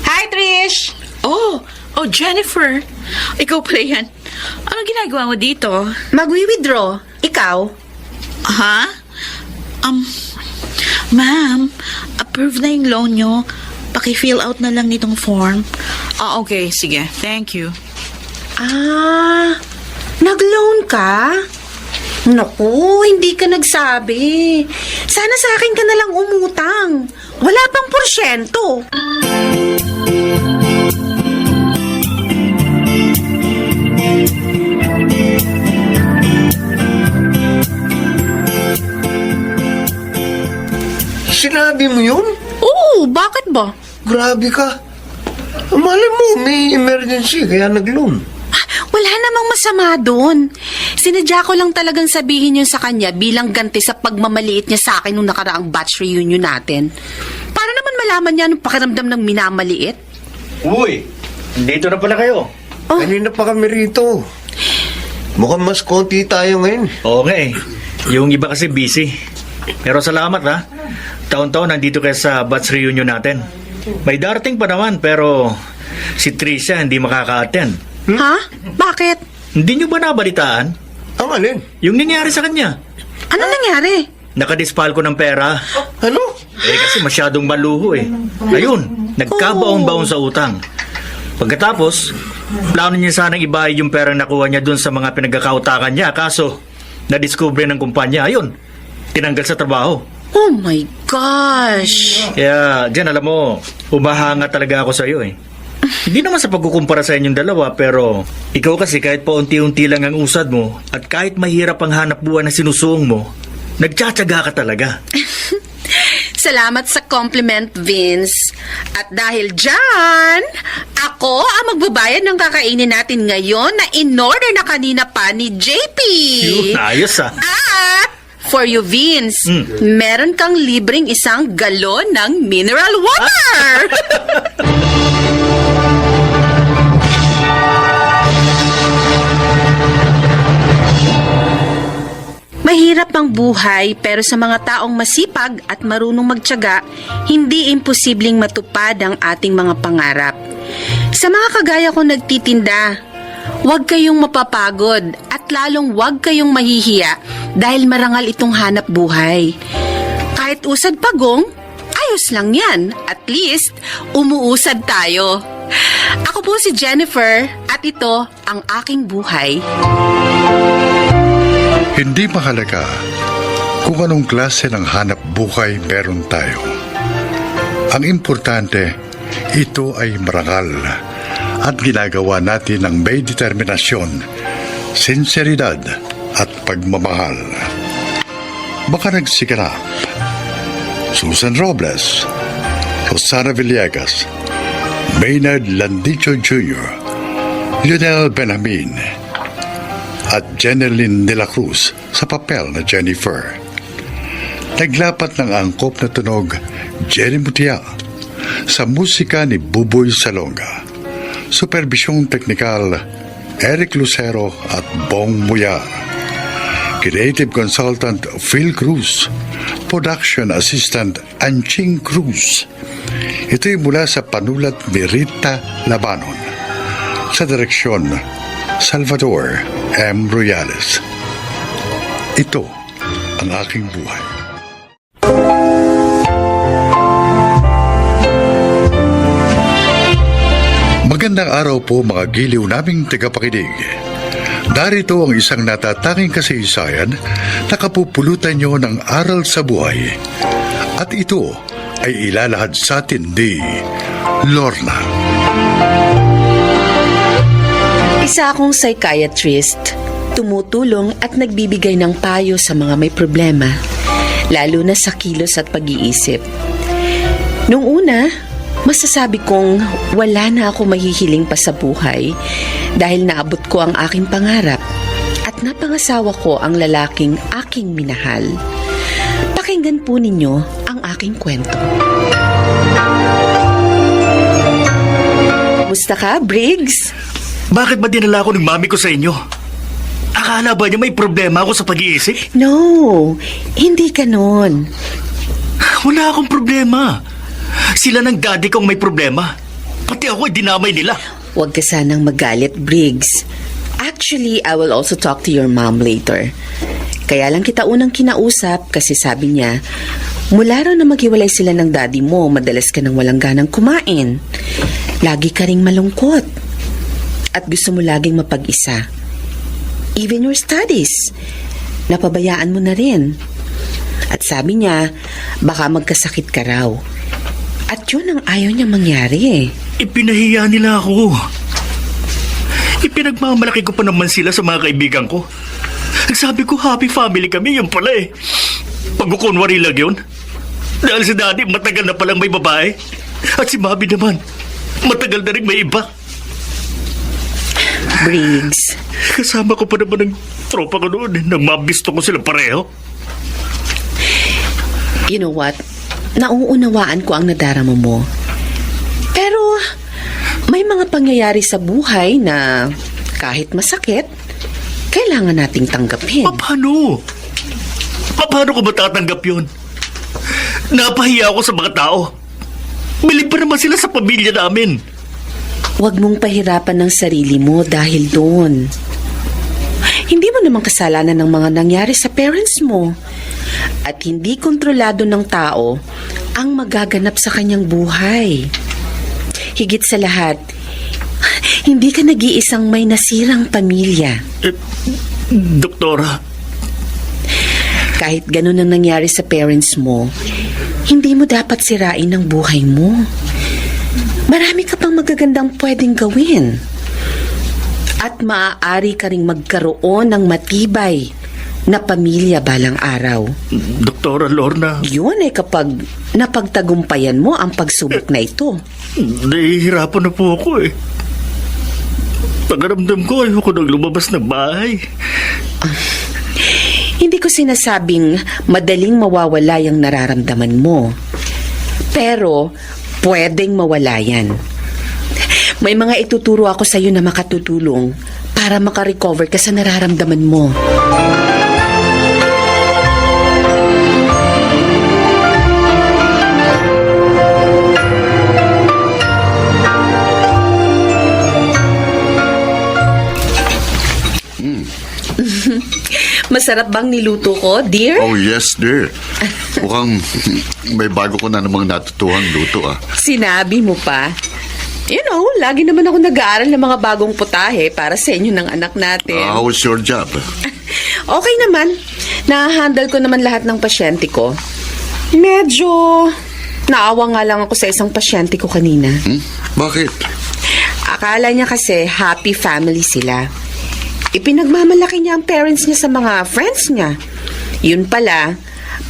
[SPEAKER 3] Hi, Trish!
[SPEAKER 2] Oh, Jennifer. Ikaw pala yan. Anong ginagawa mo dito?
[SPEAKER 3] Magwi-withdraw. Ikaw?
[SPEAKER 2] Ha? Ma'am, approve na yung loan nyo. Paki-fill out na lang nitong form.
[SPEAKER 6] Ah, okay. Sige. Thank you.
[SPEAKER 3] Nag-loan ka? Naku, hindi ka nagsabi. Sana sa akin ka na lang umutang. Wala pang porsyento.
[SPEAKER 4] Sinabi mo yun?
[SPEAKER 3] Oo, bakit ba?
[SPEAKER 4] Grabe ka. Malay mo, may emergency, kaya nag-loan.
[SPEAKER 3] Wala namang masama doon. Sinadya ko lang talagang sabihin yun sa kanya bilang ganti sa pagmamaliit niya sa akin nung nakaraang batch reunion natin. Para naman malaman niya anong pakiramdam ng minamaliit.
[SPEAKER 5] Uy, dito na pala kayo.
[SPEAKER 4] Kanina pa kami rito. Mukhang mas konti tayo ngayon.
[SPEAKER 5] Oo nga eh. Yung iba kasi busy. Pero salamat ha. Taon-taon nandito kayo sa batch reunion natin. May darating pa naman pero si Tricia hindi makaka-attend.
[SPEAKER 3] Ha? Bakit?
[SPEAKER 5] Hindi nyo ba nabalitaan?
[SPEAKER 4] Ang alin?
[SPEAKER 5] Yung nangyari sa kanya.
[SPEAKER 3] Ano nangyari?
[SPEAKER 5] Nakadispal ko ng pera.
[SPEAKER 4] Ano?
[SPEAKER 5] Kasi masyadong maluho eh. Ayun, nagkabaon-baon sa utang. Pagkatapos, plano niya sanang ibayad yung perang nakuha niya dun sa mga pinagkakautakan niya. Kaso, nadiskubre ng kumpanya. Ayun, tinanggal sa trabaho.
[SPEAKER 3] Oh my gosh!
[SPEAKER 5] Kaya, dyan alam mo, humahanga talaga ako sa iyo eh. Hindi naman sa pagkukumpara sa inyong dalawa, pero ikaw kasi kahit pa unti-unti lang ang usad mo at kahit mahirap ang hanap buhay na sinusuong mo, nagtsatsaga ka talaga.
[SPEAKER 3] Salamat sa compliment, Vince. At dahil dyan, ako ang magbabayad ng kakainin natin ngayon na in-order na kanina pa ni JP.
[SPEAKER 5] Yun, ayos ah.
[SPEAKER 3] At for you, Vince, meron kang libreng 1 galon ng mineral water. Mahirap ang buhay pero sa mga taong masipag at marunong magtiyaga, hindi imposibleng matupad ang ating mga pangarap. Sa mga kagaya kong nagtitinda, huwag kayong mapapagod at lalong huwag kayong mahihiya dahil marangal itong hanap buhay. Kahit usad pagong, ayos lang yan. At least, umuusad tayo. Ako po si Jennifer at ito ang aking buhay.
[SPEAKER 1] Hindi mahalaga kung anong klase ng hanap buhay meron tayo. Ang importante, ito ay marangal at ginagawa natin ng may determinasyon, sinseridad at pagmamahal. Baka nagsiganap Susan Robles, Rosana Villegas, Maynard Landicho Jr., Lionel Benjamin, at Jeneline de la Cruz sa papel na Jennifer. Naglapat ng angkop na tunog Jenny Mutia sa musika ni Buboy Salonga. Supervisyong teknikal Eric Lucero at Bong Muyar. Creative Consultant Phil Cruz. Production Assistant Anching Cruz. Ito'y mula sa panulat ni Rita Labanon. Sa direksyon Salvador M. Royales. Ito ang aking buhay. Magandang araw po mga giliw naming tagapakinig. Darito ang isang natatanging kasaysayan na kapupulutan nyo ng aral sa buhay. At ito ay ilalahad sa atin ni Lorna.
[SPEAKER 3] Isa akong psychiatrist, tumutulong at nagbibigay ng payo sa mga may problema, lalo na sa kilos at pag-iisip. Nung una, masasabi kong wala na ako mahihiling pa sa buhay dahil naabot ko ang aking pangarap at napangasawa ko ang lalaking aking minahal. Pakinggan po ninyo ang aking kwento. Musta ka, Briggs?
[SPEAKER 5] Bakit ba dinala ako ng mami ko sa inyo? Akala ba niya may problema ako sa pag-iisip?
[SPEAKER 3] No, hindi ganon.
[SPEAKER 5] Wala akong problema. Sila ng daddy kong may problema. Pati ako ay dinamay nila.
[SPEAKER 3] Huwag ka sanang magalit, Briggs. Actually, I will also talk to your mom later. Kaya lang kita unang kinausap kasi sabi niya, Mula raw na maghiwalay sila ng daddy mo, madalas ka nang walang ganang kumain. Lagi ka ring malungkot. At gusto mo laging mapag-isa. Even your studies, napabayaan mo na rin. At sabi niya, baka magkasakit ka raw. At yun ang ayaw niya mangyari.
[SPEAKER 5] Ipinahiya nila ako. Ipinagmamalaki ko pa naman sila sa mga kaibigan ko. Sabi ko, happy family kami, yun pala eh. Pagkukunwari lang yun. Dahil si daddy, matagal na palang may babae. At si Bobby naman, matagal na rin may iba.
[SPEAKER 3] Briggs,
[SPEAKER 5] Kasama ko pa naman ng tropa ko noon eh, nang mabisto ko sila pareho.
[SPEAKER 3] you know what? Nauunawaan ko ang nadarama mo. Pero, may mga pangyayari sa buhay na kahit masakit, kailangan nating tanggapin.
[SPEAKER 5] Paano? Paano ko matatanggap yun? Napahiya ako sa mga tao. Bilib pa naman sila sa pamilya namin.
[SPEAKER 3] Huwag mong pahirapan ng sarili mo dahil doon. Hindi mo naman kasalanan ng mga nangyari sa parents mo. At hindi kontrolado ng tao ang magaganap sa kanyang buhay. Higit sa lahat, hindi ka nag-iisang may nasirang pamilya.
[SPEAKER 5] Doktora,
[SPEAKER 3] Kahit ganun ang nangyari sa parents mo, hindi mo dapat sirain ang buhay mo. Marami ka pang magagandang pwedeng gawin. At maaari ka ring magkaroon ng matibay na pamilya balang araw.
[SPEAKER 5] Doktora Lorna,
[SPEAKER 3] Yun ay kapag napagtagumpayan mo ang pagsubok na ito.
[SPEAKER 5] nahihirapan na po ako eh. Pagaramdam ko, ayoko nang lumabas ng bahay.
[SPEAKER 3] Hindi ko sinasabing madaling mawawala yung nararamdaman mo. Pero, pwedeng mawala yan. May mga ituturo ako sa iyo na makatutulong para makarecover ka sa nararamdaman mo. Masarap bang niluto ko, dear?
[SPEAKER 7] Oh, yes, dear. Mukhang may bago ko na namang natutuhang luto, ah.
[SPEAKER 3] Sinabi mo pa. You know, lagi naman ako nag-aaral ng mga bagong putahe para sa inyo ng anak natin.
[SPEAKER 7] How was your job?
[SPEAKER 3] Okay naman. Na-handle ko naman lahat ng pasyente ko. Medyo naawa nga lang ako sa isang pasyente ko kanina.
[SPEAKER 7] Bakit?
[SPEAKER 3] Akala niya kasi happy family sila. Ipinagmamalaki niya ang parents niya sa mga friends niya. Yun pala,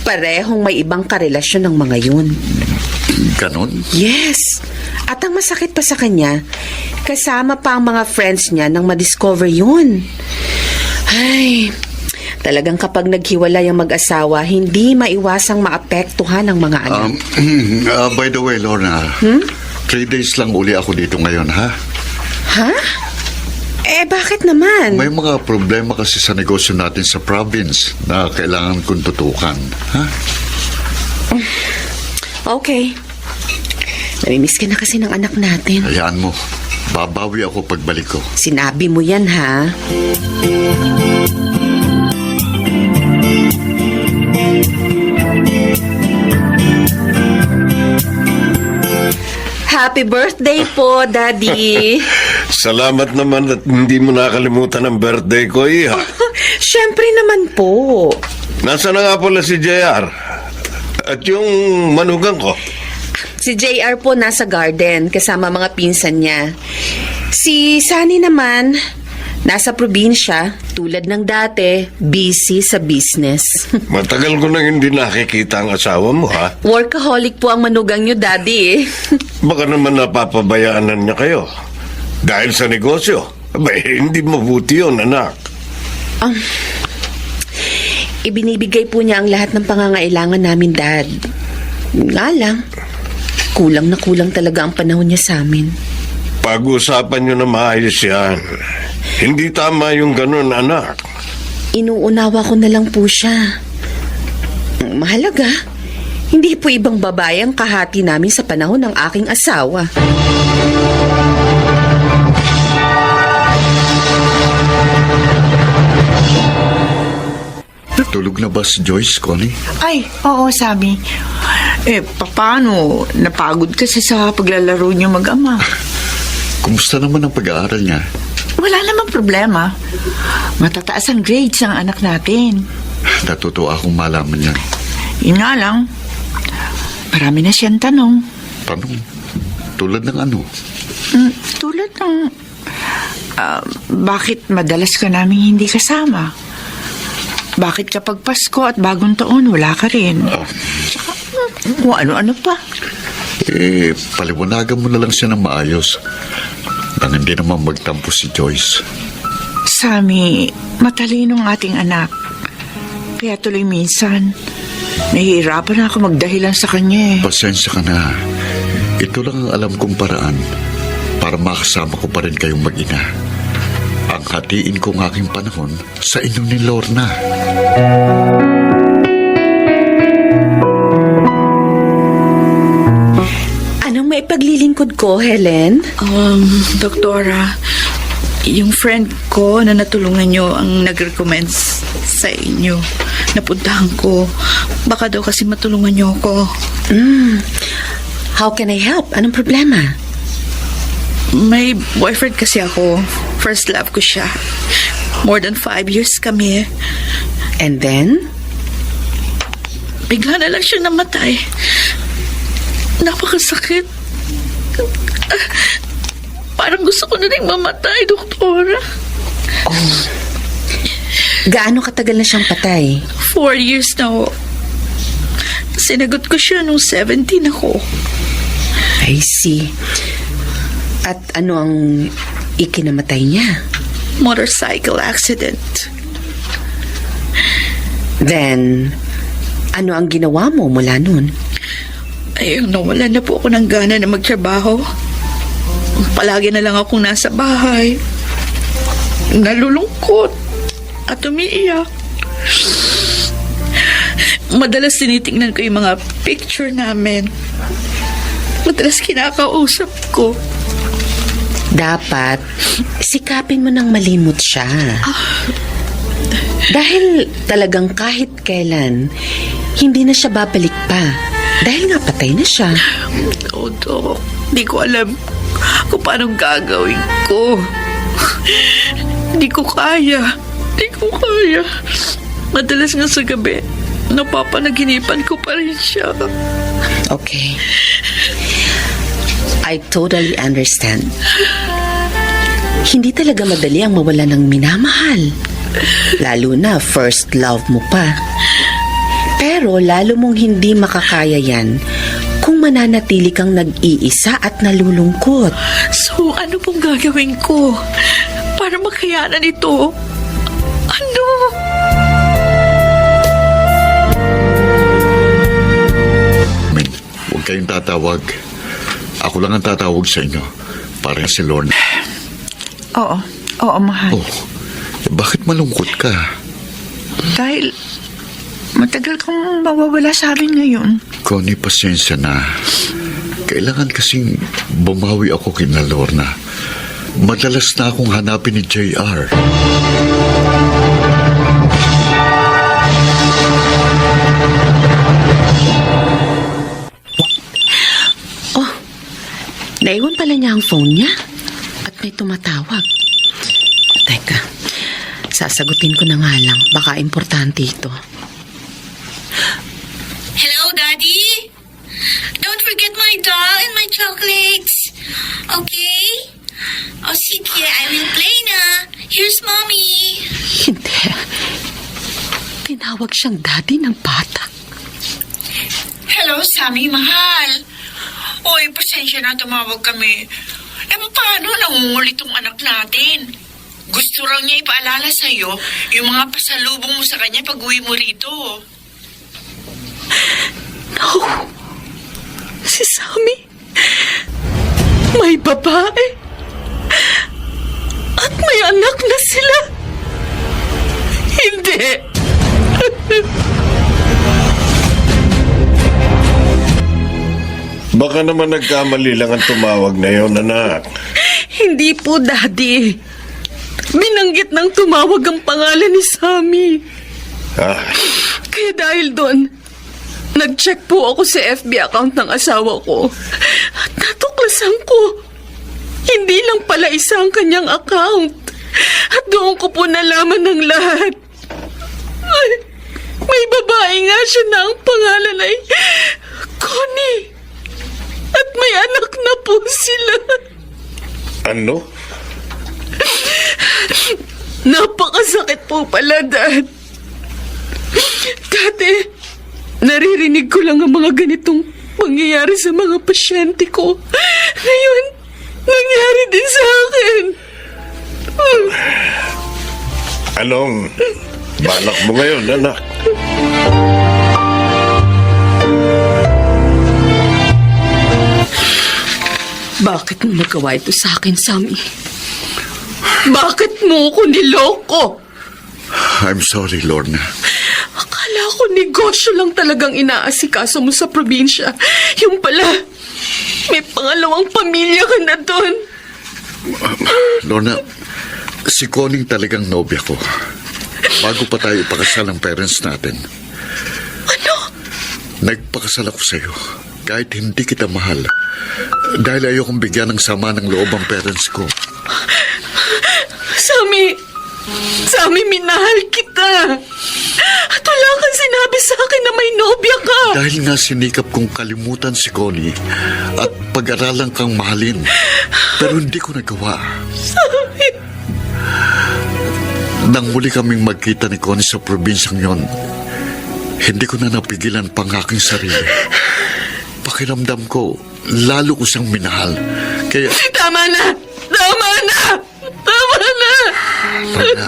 [SPEAKER 3] parehong may ibang karelasyon ng mga yun.
[SPEAKER 7] Ganon?
[SPEAKER 3] Yes. At ang masakit pa sa kanya, kasama pa ang mga friends niya nang madiscover yun. Ay, talagang kapag naghiwalay ang mag-asawa, hindi maiwasang maapektuhan ang mga anak.
[SPEAKER 7] By the way, Lorna, 3 days lang uli ako dito ngayon, ha?
[SPEAKER 3] Ha? Eh, bakit naman?
[SPEAKER 7] May mga problema kasi sa negosyo natin sa province na kailangan kong tutukan, ha?
[SPEAKER 3] Okay. Namimiss ka na kasi ng anak natin.
[SPEAKER 7] Hayaan mo, babawi ako pagbalik ko.
[SPEAKER 3] Sinabi mo yan, ha? Happy birthday po, Daddy.
[SPEAKER 4] Salamat naman at hindi mo nakalimutan ang birthday ko, iha.
[SPEAKER 3] Siyempre naman po.
[SPEAKER 4] Nasaan na nga pala si JR? At yung manugang ko?
[SPEAKER 3] Si JR po nasa garden kasama mga pinsan niya. Si Sunny naman, nasa probinsya. Tulad ng dati, busy sa business.
[SPEAKER 4] Matagal ko nang hindi nakikita ang asawa mo, ha?
[SPEAKER 3] Workaholic po ang manugang niyo, Daddy.
[SPEAKER 4] Baka naman napapabayaanan niya kayo. Dahil sa negosyo. Abay, hindi mabuti yun, anak.
[SPEAKER 3] Ibinibigay po niya ang lahat ng pangangailangan namin, Dad. Nga lang, kulang na kulang talaga ang panahon niya sa amin.
[SPEAKER 4] Pag-usapan niyo na maayos yan. Hindi tama yung ganun, anak.
[SPEAKER 3] Inuunawa ko na lang po siya. Mahalaga, hindi po ibang babae ang kahati namin sa panahon ng aking asawa.
[SPEAKER 7] Tulog na ba si Joyce, Connie?
[SPEAKER 6] Ay, oo, Sammy. Paano? Napagod kasi sa paglalaro niyo mag-ama.
[SPEAKER 7] Kumusta naman ang pag-aaral niya?
[SPEAKER 6] Wala namang problema. Matataas ang grades ng anak natin.
[SPEAKER 7] Natutuwa akong malaman yan.
[SPEAKER 6] Yun nga lang, marami na siyang tanong.
[SPEAKER 7] Tanong, tulad ng ano?
[SPEAKER 6] Tulad ng, bakit madalas ka namin hindi kasama? Bakit kapag Pasko at Bagong Taon wala ka rin? Tsaka, kung ano-ano pa.
[SPEAKER 7] Paliwanagan mo na lang siya ng maayos. Nang hindi naman magtampo si Joyce.
[SPEAKER 6] Sammy, matalino ang ating anak. Kaya tuloy minsan, nahihirapan ako magdahilan sa kanya eh.
[SPEAKER 7] Pasensya ka na. Ito lang ang alam kong paraan para makasama ko pa rin kayong mag-ina. Ang hatiin kong aking panahon sa inyo ni Lorna.
[SPEAKER 3] Anong may paglilingkod ko, Helen?
[SPEAKER 2] Doktora, yung friend ko na natulungan nyo ang nag-recommend sa inyo. Napuntahan ko. Baka daw kasi matulungan nyo ako.
[SPEAKER 3] How can I help? Anong problema?
[SPEAKER 2] May boyfriend kasi ako. First love ko siya. More than 5 years kami.
[SPEAKER 3] And then?
[SPEAKER 2] Bigla na lang siya namatay. Napakasakit. Parang gusto ko na rin mamatay, doktora.
[SPEAKER 3] Gaano katagal na siyang patay?
[SPEAKER 2] 4 years na ho. Sinagot ko siya nung 17 ako.
[SPEAKER 3] I see. At ano ang ikinamatay niya?
[SPEAKER 2] Motorcycle accident.
[SPEAKER 3] Then, ano ang ginawa mo mula nun?
[SPEAKER 2] Ayun, nawala na po ako ng gana na magtrabaho. Palagi na lang akong nasa bahay. Nalulungkot at umiiyak. Madalas tinitingnan ko yung mga picture namin. Madalas kinakausap ko.
[SPEAKER 3] Dapat, sikapin mo nang malimot siya. Dahil talagang kahit kailan, hindi na siya babalik pa. Dahil nga patay na siya.
[SPEAKER 2] Dok, di ko alam kung paano gagawin ko. Di ko kaya. Madalas nga sa gabi, napapanaginipan ko pa rin siya.
[SPEAKER 3] Okay. I totally understand. Hindi talaga madali ang mawala ng minamahal. Lalo na first love mo pa. Pero lalo mong hindi makakaya yan kung mananatili kang nag-iisa at nalulungkot.
[SPEAKER 2] So, ano pong gagawin ko para makayanan ito? Ano?
[SPEAKER 7] Min, huwag kayong tatawag. Ako lang ang tatawag sa inyo. Parang si Lorna.
[SPEAKER 6] Oo, mahal.
[SPEAKER 7] Oh, bakit malungkot ka?
[SPEAKER 6] Dahil matagal kang mawawala sa amin ngayon.
[SPEAKER 7] Connie, pasensya na. Kailangan kasing bumawi ako kina Lorna. Madalas na akong hanapin ni JR.
[SPEAKER 3] Naiwan pala niya ang phone niya at may tumatawag. Teka, sasagutin ko na nga lang. Baka importante ito.
[SPEAKER 9] Hello, Daddy? Don't forget my doll and my chocolates. Okay? Oh, sige, I will play na. Here's Mommy.
[SPEAKER 3] Hindi. Tinawag siyang daddy ng bata.
[SPEAKER 6] Hello, Sammy, mahal. Oy, pasensya na tumawag kami. Paano nangungulit tong anak natin? Gusto raw niya ipaalala sa'yo yung mga pasalubong mo sa kanya pag uwi mo rito.
[SPEAKER 2] No. Si Sammy. May babae. At may anak na sila. Hindi.
[SPEAKER 4] Baka naman nagkamali lang ang tumawag na yon, anak.
[SPEAKER 2] Hindi po, Daddy. Binanggit ng tumawag ang pangalan ni Sammy.
[SPEAKER 4] Ah,
[SPEAKER 6] Kaya dahil doon, nag-check po ako sa FB account ng asawa ko. At natuklasan ko, hindi lang pala isang kanyang account. At doon ko po nalaman ng lahat. Ay, may babae nga siya na ang pangalan ay Connie. At may anak na po sila.
[SPEAKER 4] ano?
[SPEAKER 6] Napakasakit po pala, Dad. Dati, naririnig ko lang ang mga ganitong pangyayari sa mga pasyente ko. Ngayon, nangyari din sa akin.
[SPEAKER 4] Anong balak mo ngayon, anak?
[SPEAKER 6] Bakit mo nagawa ito sa akin, Sammy? Bakit mo ko niloko?
[SPEAKER 7] I'm sorry, Lorna.
[SPEAKER 6] Akala ko negosyo lang talagang inaasikaso mo sa probinsya. Yung pala, may pangalawang pamilya ka na doon.
[SPEAKER 7] Lorna, si Connie talagang nobya ko. Bago pa tayo ipakasal ang parents natin.
[SPEAKER 6] Ano?
[SPEAKER 7] Nagpakasal ako sa'yo. Kahit hindi kita mahal. Dahil ayokong bigyan ng sama ng loob ang parents ko.
[SPEAKER 6] Sammy, minahal kita. At wala kang sinabi sa akin na may nobya ka.
[SPEAKER 7] Dahil nga sinikap kong kalimutan si Connie at pag-aralan kang mahalin. Pero hindi ko nagawa.
[SPEAKER 6] Sammy.
[SPEAKER 7] Nang muli kaming magkita ni Connie sa probinsyang yon, hindi ko na napigilan pang aking sarili. Pakiramdam ko, lalo ko siyang minahal. Kaya,
[SPEAKER 6] Tama na!
[SPEAKER 7] Lorna,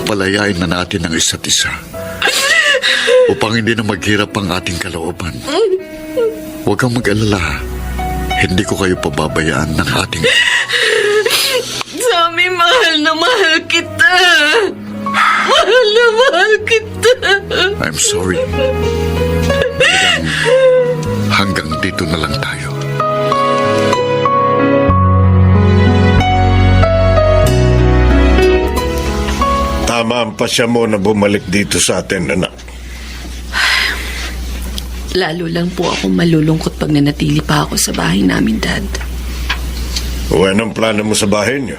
[SPEAKER 7] palayain na natin ang isa't isa upang hindi na maghirap ang ating kalooban. Huwag kang mag-alala. Hindi ko kayo pababayaan ng ating...
[SPEAKER 6] Sammy, mahal na mahal kita. Mahal na mahal kita.
[SPEAKER 7] I'm sorry. Talagang hanggang dito na lang tayo.
[SPEAKER 4] Tama ang pasya mo na bumalik dito sa atin, anak.
[SPEAKER 6] Lalo lang po ako malulungkot pag nanatili pa ako sa bahay namin, Dad.
[SPEAKER 4] O anong plano mo sa bahay niyo?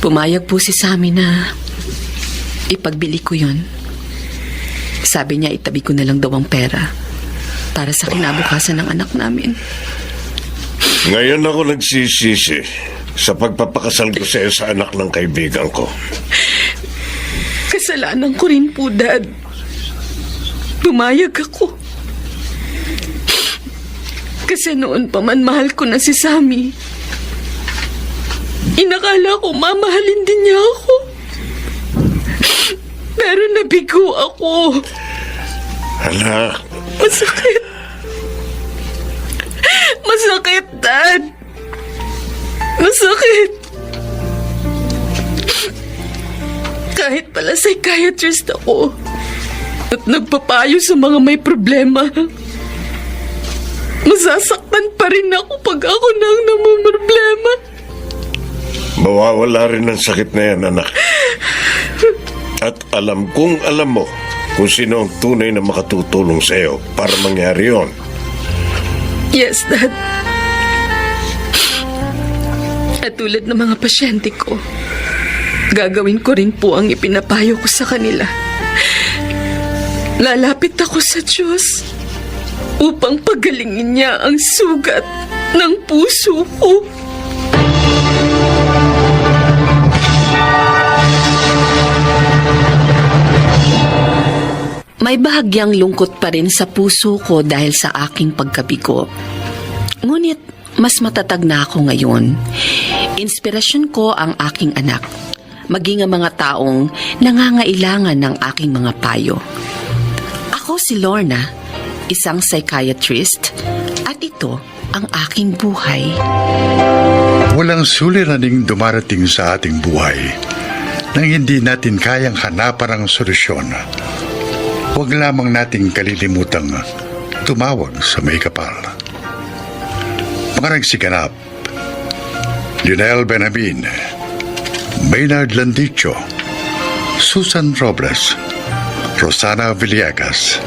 [SPEAKER 6] Pumayag po si Sammy na ipagbili ko yun. Sabi niya itabi ko na lang daw ang pera para sa kinabukasan ng anak namin.
[SPEAKER 4] Ngayon ako nagsisisi sa pagpapakasal ko sa iyo sa anak ng kaibigan ko.
[SPEAKER 6] Kasalanan ko rin po, Dad. Pumayag ako. Kasi noon pa man mahal ko na si Sammy. Inakala ko mamahalin din niya ako. Pero nabigo ako.
[SPEAKER 4] Anak,
[SPEAKER 6] Masakit. Masakit, Dad. Masakit. Kahit pala psychiatrist ako at nagpapayo sa mga may problema, masasaktan pa rin ako pag ako nang namumroblema.
[SPEAKER 4] mawawala rin ang sakit na yan, anak. At alam mo kung sino ang tunay na makatutulong sa iyo para mangyari yon.
[SPEAKER 6] Yes, Dad. At tulad ng mga pasyente ko, gagawin ko rin po ang ipinapayo ko sa kanila. Lalapit ako sa Diyos upang pagalingin niya ang sugat ng puso ko. May bahagyang lungkot pa rin sa puso ko dahil sa aking pagkabigo. Ngunit mas matatag na ako ngayon. Inspirasyon ko ang aking anak, maging ang mga taong nangangailangan ng aking mga payo. Ako si Lorna, isang psychiatrist, at ito ang aking buhay.
[SPEAKER 1] Walang suliraning dumarating sa ating buhay nang hindi natin kayang hanapan ang solusyon. Huwag lamang nating kalilimutang tumawag sa may kapal. Mga nagsiganap, Lionel Benjamin, Maynard Landicho, Susan Robles, Rosana Villegas,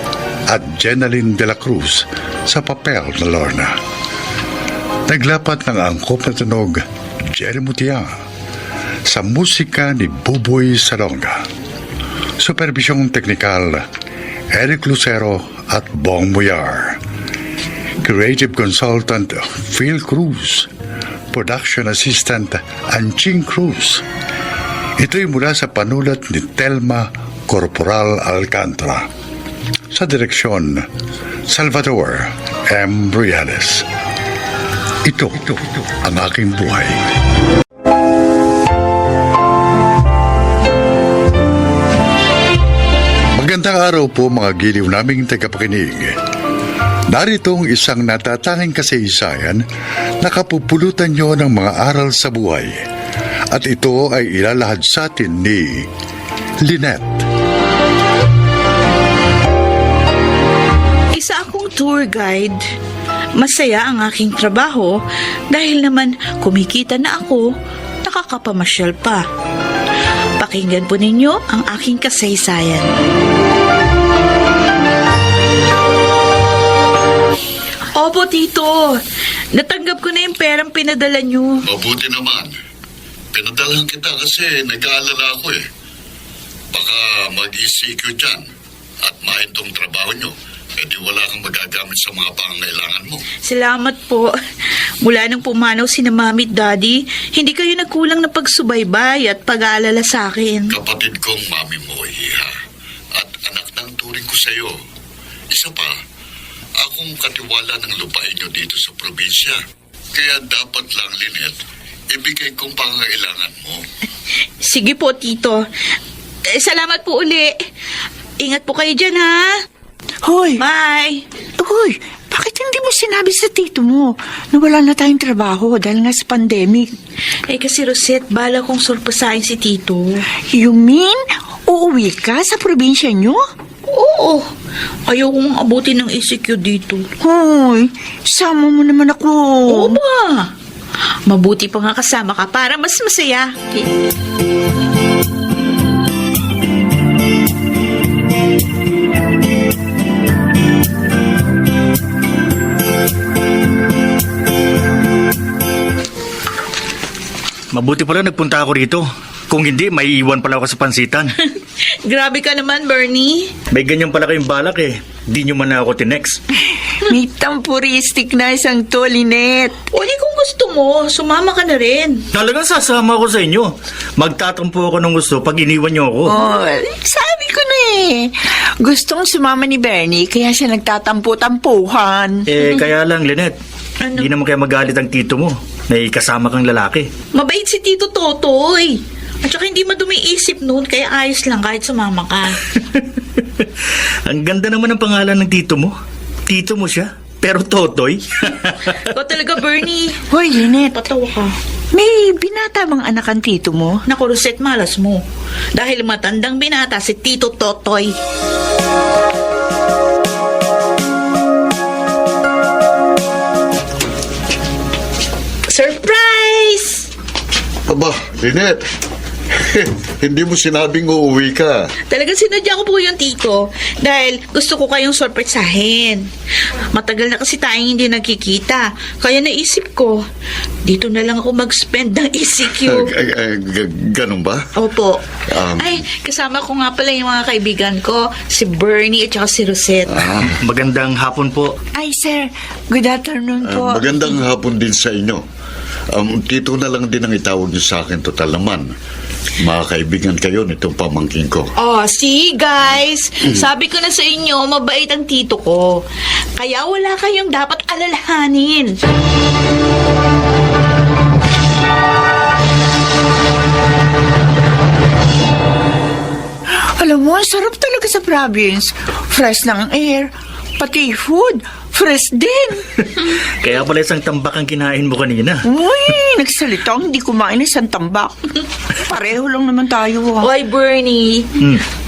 [SPEAKER 1] at Jenaline de la Cruz sa papel na Lorna. Naglapat ng angkop na tunog Jerry Mutia sa musika ni Buboy Salonga. Supervisyong teknikal Eric Lucero at Bong Muyar. Creative Consultant Phil Cruz. Production Assistant Anching Cruz. Ito'y mula sa panulat ni Telma Corporal Alcantara. Sa direksyon, Salvador M. Briales. Ito ang aking buhay. Magandang araw po mga giliw naming tagapakinig. Naritong isang natatanging kasaysayan na kapupulutan nyo ng mga aral sa buhay. At ito ay ilalahad sa atin ni Lynette.
[SPEAKER 2] Isa akong tour guide. Masaya ang aking trabaho dahil naman kumikita na ako, nakakapamasyal pa. Pakinggan po ninyo ang aking kasaysayan. Opo, Tito. Natanggap ko na yung perang pinadala nyo.
[SPEAKER 1] Mabuti naman. Pinadalhan kita kasi nag-aalala ako eh. Baka mag-ECQ dyan at mahintong trabaho nyo. E di wala kang magagamit sa mga pangangailangan mo.
[SPEAKER 2] Salamat po. Mula nang pumanaw si na Mami at Daddy, hindi kayo nagkulang na pagsubaybay at pag-aalala sa akin.
[SPEAKER 1] Kapatid kong mami mo, Iha. At anak ng turing ko sa'yo. Isa pa, akong katiwala ng lupain nyo dito sa probinsya. Kaya dapat lang, Lynette, ibigay kong pangangailangan mo.
[SPEAKER 2] Sige po, Tito. Salamat po uli. Ingat po kayo dyan, ha?
[SPEAKER 6] Hoy!
[SPEAKER 2] Bye!
[SPEAKER 6] Hoy! Bakit hindi mo sinabi sa tito mo na wala na tayong trabaho dahil nga sa pandemic?
[SPEAKER 2] Kasi Rosette, bala kong surpasahin si Tito.
[SPEAKER 6] You mean, uuwi ka sa probinsya nyo?
[SPEAKER 2] Oo. Ayaw kong abutin ng ECQ dito.
[SPEAKER 6] Hoy, sama mo naman ako.
[SPEAKER 2] Oo ba? Mabuti pa nga kasama ka para mas masaya.
[SPEAKER 5] Mabuti pala nagpunta ako rito. Kung hindi, may iwan pala ako sa pansitan.
[SPEAKER 2] Grabe ka naman, Bernie.
[SPEAKER 5] May ganyan pala kayong balak eh. Di nyo man na ako tinex.
[SPEAKER 6] May tampuristic na isang to, Lynette.
[SPEAKER 2] Uli kung gusto mo, sumama ka na rin.
[SPEAKER 5] Talagang sasama ako sa inyo. Magtatampo ako ng gusto pag iniwan nyo ako.
[SPEAKER 6] Oh, sabi ko na eh. Gustong sumama ni Bernie, kaya siya nagtatampo-tampuhan.
[SPEAKER 5] Kaya lang, Lynette.
[SPEAKER 2] Ano?
[SPEAKER 5] Hindi naman kaya magalit ang tito mo. May kasama kang lalaki.
[SPEAKER 2] Mabait si Tito Totoy. At saka hindi madumi isip noon, kaya ayos lang kahit sumama ka.
[SPEAKER 5] Ang ganda naman ng pangalan ng tito mo. Tito mo siya, pero Totoy.
[SPEAKER 2] Ikaw talaga, Bernie.
[SPEAKER 6] Hoy, Lynette,
[SPEAKER 2] Patawa ka.
[SPEAKER 6] may binata bang anak ang tito mo?
[SPEAKER 2] Naku, Rosette, malas mo. Dahil matandang binata si Tito Totoy. Surprise!
[SPEAKER 1] Aba, Lynette, hindi mo sinabing uuwi ka.
[SPEAKER 2] Talagang sinadya ko po yung tito dahil gusto ko kayong sorpresahin. Matagal na kasi tayong hindi nagkikita. Kaya naisip ko, dito na lang ako mag-spend ng ECQ.
[SPEAKER 1] Ganun ba?
[SPEAKER 2] Opo.
[SPEAKER 1] Um,
[SPEAKER 2] Ay, kasama ko nga pala yung mga kaibigan ko, si Bernie at saka si Rosette.
[SPEAKER 5] Magandang hapon po.
[SPEAKER 6] Ay, sir, good afternoon po.
[SPEAKER 7] Magandang hapon din sa inyo. Tito na lang din ang itawag niyo sa akin, total naman. Mga kaibigan kayo nitong pamangkin ko.
[SPEAKER 2] Oh, see guys, sabi ko na sa inyo, mabait ang tito ko. Kaya wala kayong dapat alalahanin.
[SPEAKER 6] Alam mo, ang sarap talaga sa province. Fresh ng air, pati food, fresh din.
[SPEAKER 5] Kaya pala isang tambak ang kinain mo kanina.
[SPEAKER 6] Uy, nagsalita, hindi kumain ng isang tambak. Pareho lang naman tayo.
[SPEAKER 2] Oy, Bernie,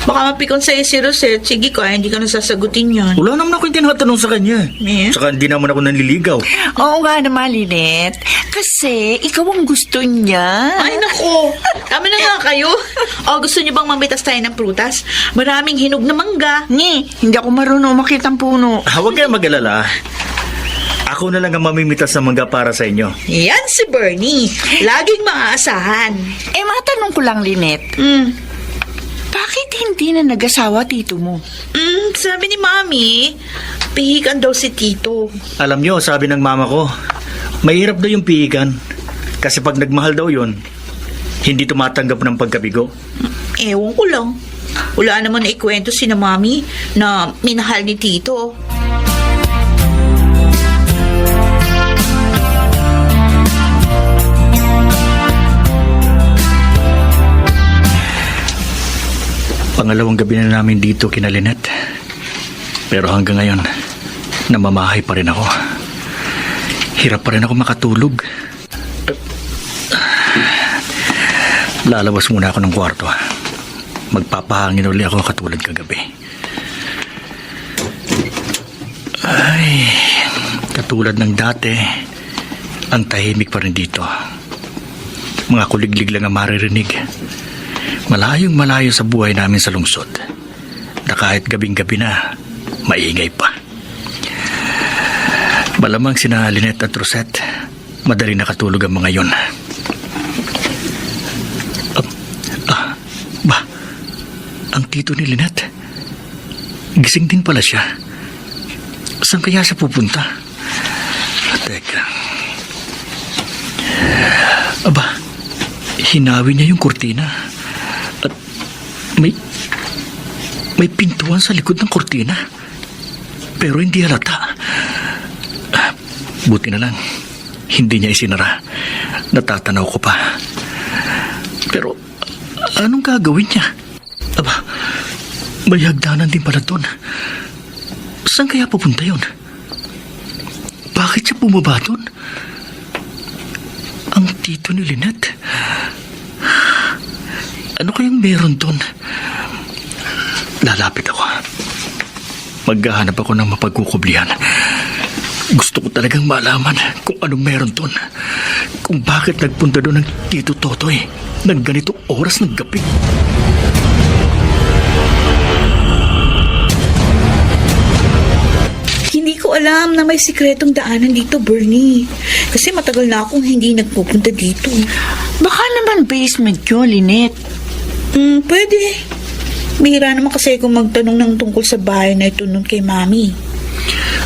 [SPEAKER 2] Baka mapikon sa'yo si Rosette. Sige ko, hindi ka nasasagutin yan.
[SPEAKER 5] Wala naman ako yung tinatanong sa kanya.
[SPEAKER 2] Eh?
[SPEAKER 5] Saka hindi naman ako nanliligaw.
[SPEAKER 6] Oo nga naman, Lynette. Kasi ikaw ang gusto niya.
[SPEAKER 2] Ay, nako. Tama na nga kayo. O, gusto niyo bang mamitas tayo ng prutas? Maraming hinog na mangga.
[SPEAKER 6] Hindi ako marunong makita ang puno.
[SPEAKER 5] Huwag kayo mag-alala. Ako na lang ang mamimitas ng mangga para sa inyo.
[SPEAKER 2] Yan si Bernie. Laging maaasahan.
[SPEAKER 6] Matanong ko lang, Lynette. Bakit hindi na nag-asawa tito mo?
[SPEAKER 2] Sabi ni Mami, pihikan daw si Tito.
[SPEAKER 5] Alam nyo, sabi ng mama ko, mahirap daw yung pihikan. Kasi pag nagmahal daw yun, hindi tumatanggap ng pagkabigo.
[SPEAKER 2] Ewan ko lang. Wala naman na ikwento si na Mami na minahal ni Tito.
[SPEAKER 5] Pangalawang gabi na namin dito kina Lynette. Pero hanggang ngayon, namamahay pa rin ako. Hirap pa rin ako makatulog. Lalabas muna ako ng kwarto. Magpapahangin uli ako katulad kagabi. Ay, katulad ng dati, ang tahimik pa rin dito. Mga kuliglig lang ang maririnig. Malayong malayo sa buhay namin sa lungsod, na kahit gabing-gabi na, maingay pa. Malamang sina Lynette at Rosette, madali nakatulog ang mga yon. Ang tito ni Lynette, gising din pala siya. Saan kaya siya pupunta? Teka. Hinawi niya yung kurtina. At may pintuan sa likod ng kurtina. Pero hindi halata. Buti na lang, hindi niya isinara. Natatanaw ko pa. Pero anong gagawin niya? May hagdanan din pala doon. Saan kaya pupunta yun? Bakit siya bumaba doon? Ang tito ni Lynette? Ano kayang meron doon? Lalapit ako. Maghahanap ako ng mapagkukublihan. Gusto ko talagang malaman kung anong meron doon. Kung bakit nagpunta doon ng Tito Totoy ng ganitong oras ng gabi.
[SPEAKER 2] Hindi ko alam na may sikretong daanan dito, Bernie. Kasi matagal na akong hindi nagpupunta dito.
[SPEAKER 6] Baka naman basement yun, Lynette.
[SPEAKER 2] Pwede. Bihira naman kasi kung magtanong ng tungkol sa bahay na ito nun kay Mami.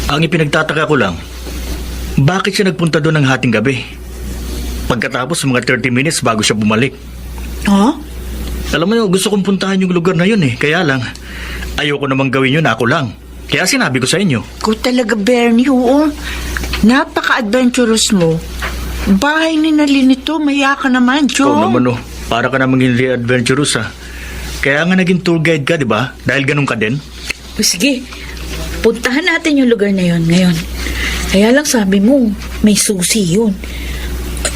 [SPEAKER 5] Ang ipinagtataka ko lang, bakit siya nagpunta doon ng hating gabi? Pagkatapos mga 30 minutes bago siya bumalik.
[SPEAKER 2] Ha?
[SPEAKER 5] Alam mo, gusto kong puntahan yung lugar na yun eh. Kaya lang, ayoko namang gawin yun ako lang. Kaya sinabi ko sa inyo.
[SPEAKER 6] Ikaw talaga, Bernie, oo. Napaka-adventurous mo. Bahay ni Lynette, maya ka naman, Joe.
[SPEAKER 5] Ikaw naman oh, para ka namang hindi adventurous ah. Kaya nga naging tour guide ka, di ba? Dahil ganun ka din.
[SPEAKER 2] O sige, puntahan natin yung lugar na yun ngayon. Kaya lang sabi mo, may susi yun.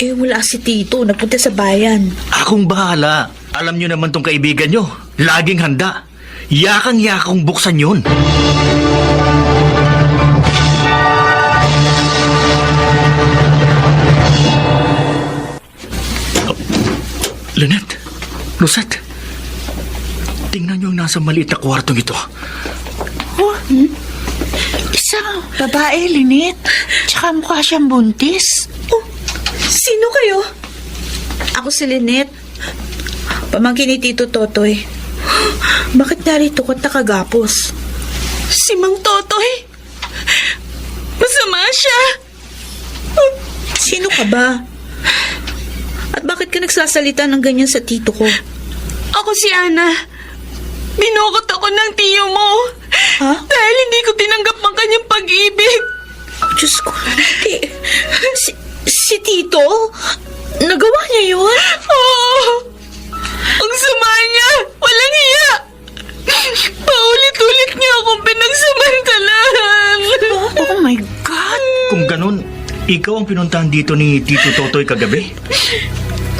[SPEAKER 2] Eh, wala si Tito, nagpunta sa bayan.
[SPEAKER 5] Akong bahala. Alam nyo naman tong kaibigan nyo. Laging handa. Yakang-yakang buksan yun. Lynette, Rosette, tingnan nyo ang nasa maliit na kwartong ito.
[SPEAKER 6] Isang babae, Lynette. Tsaka mukha siyang buntis.
[SPEAKER 2] Sino kayo? Ako si Lynette. Pamangkin ni Tito Totoy. Bakit narito ka takagapos?
[SPEAKER 9] Si Mang Totoy. Masama siya.
[SPEAKER 2] Sino ka ba? At bakit ka nagsasalita ng ganyan sa tito ko?
[SPEAKER 9] Ako si Ana. Binukot ako ng tiyo mo.
[SPEAKER 2] Ha?
[SPEAKER 9] Dahil hindi ko tinanggap ang kanyang pag-ibig.
[SPEAKER 2] Diyos ko. Si Tito? Nagawa niya yun?
[SPEAKER 9] Oo. Ang sama niya. Walang hiya. Paulit-ulit niya akong pinagsamantalahan.
[SPEAKER 6] Oh my God!
[SPEAKER 5] Kung ganun, ikaw ang pinuntahan dito ni Tito Totoy kagabi?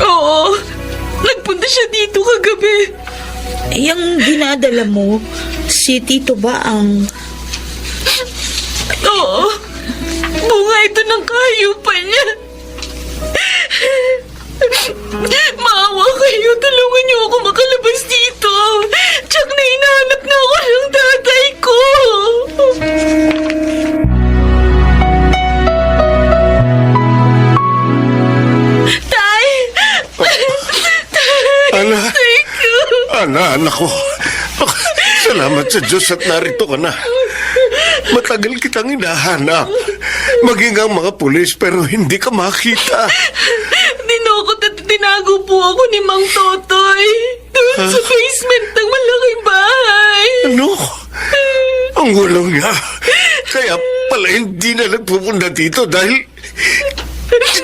[SPEAKER 9] Oo. Nagpunta siya dito kagabi.
[SPEAKER 2] Yung dinadala mo, si Tito ba ang...
[SPEAKER 6] Oo. Bunga ito ng kahayupan niya. Maawa kayo, tulungan niyo ako makalabas dito. Tsak na hinahanap na ako ng tatay ko. Tay!
[SPEAKER 4] Ana,
[SPEAKER 6] Tay ko!
[SPEAKER 4] anak ko. Salamat sa Diyos at narito ka na. Matagal kitang hinahanap. Maging ang mga pulis pero hindi ka makita.
[SPEAKER 6] Dinukot at tinago po ako ni Mang Totoy. Doon sa basement ng malaking bahay.
[SPEAKER 4] Ano? Ang gulong niya. Kaya pala hindi na nagpupunta dito dahil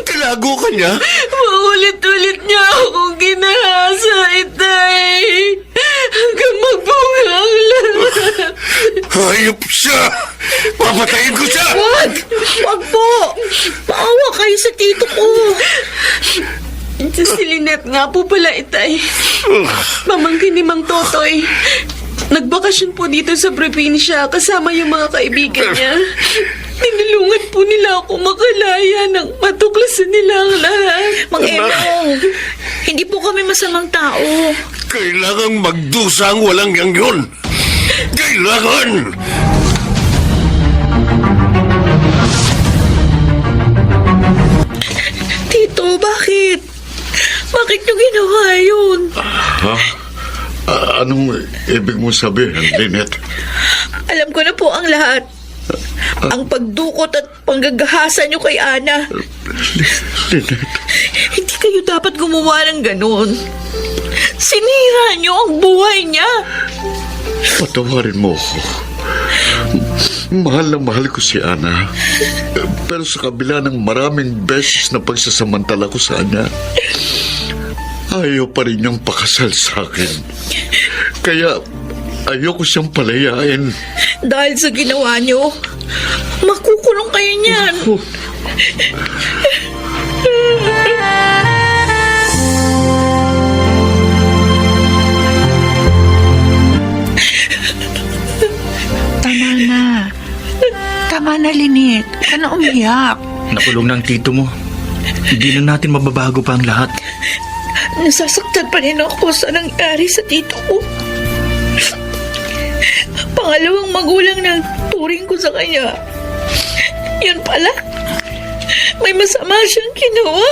[SPEAKER 4] tinago ka niya.
[SPEAKER 6] Maulit-ulit niya akong ginahasa, Itay. Hanggang magbunga ang lahat.
[SPEAKER 4] Hayop siya! Papatayin ko siya!
[SPEAKER 2] Wag! Wag po! Maawa kayo sa tito ko.
[SPEAKER 6] Si Lynette nga po pala, Itay. Mamangkin ni Mang Totoy. Nagbakasyon po dito sa probinsya kasama yung mga kaibigan niya. Tinulungan po nila ako makalaya nang matuklasan nila ang lahat.
[SPEAKER 2] Mang Emong, hindi po kami masamang tao.
[SPEAKER 4] Kailangang magdusa ang walang yang yun! Kailangan!
[SPEAKER 2] Tito, bakit? Bakit nyo ginawa yun?
[SPEAKER 7] Ha? Anong ibig mo sabihin, Lynette?
[SPEAKER 2] Alam ko na po ang lahat. Ang pagdukot at panggagahasa nyo kay Ana.
[SPEAKER 7] Lynette,
[SPEAKER 2] Hindi kayo dapat gumawa ng ganun. Sinira nyo ang buhay niya.
[SPEAKER 7] patawarin mo ako. Mahal na mahal ko si Ana. Pero sa kabila ng maraming beses na pagsasamantala ko sa kanya, ayaw pa rin niyang pakasal sa akin. Kaya ayoko siyang palayain.
[SPEAKER 2] Dahil sa ginawa nyo, makukulong kayo niyan.
[SPEAKER 6] Tama na. Tama na, Lynette. Huwag ka na umiyak.
[SPEAKER 5] Nakulong ng tito mo. Hindi na natin mababago pa ang lahat.
[SPEAKER 2] Nasasaktan pa rin ako sa nangyari sa tito ko. Pangalawang magulang ng turing ko sa kanya. Yun pala, may masama siyang ginawa.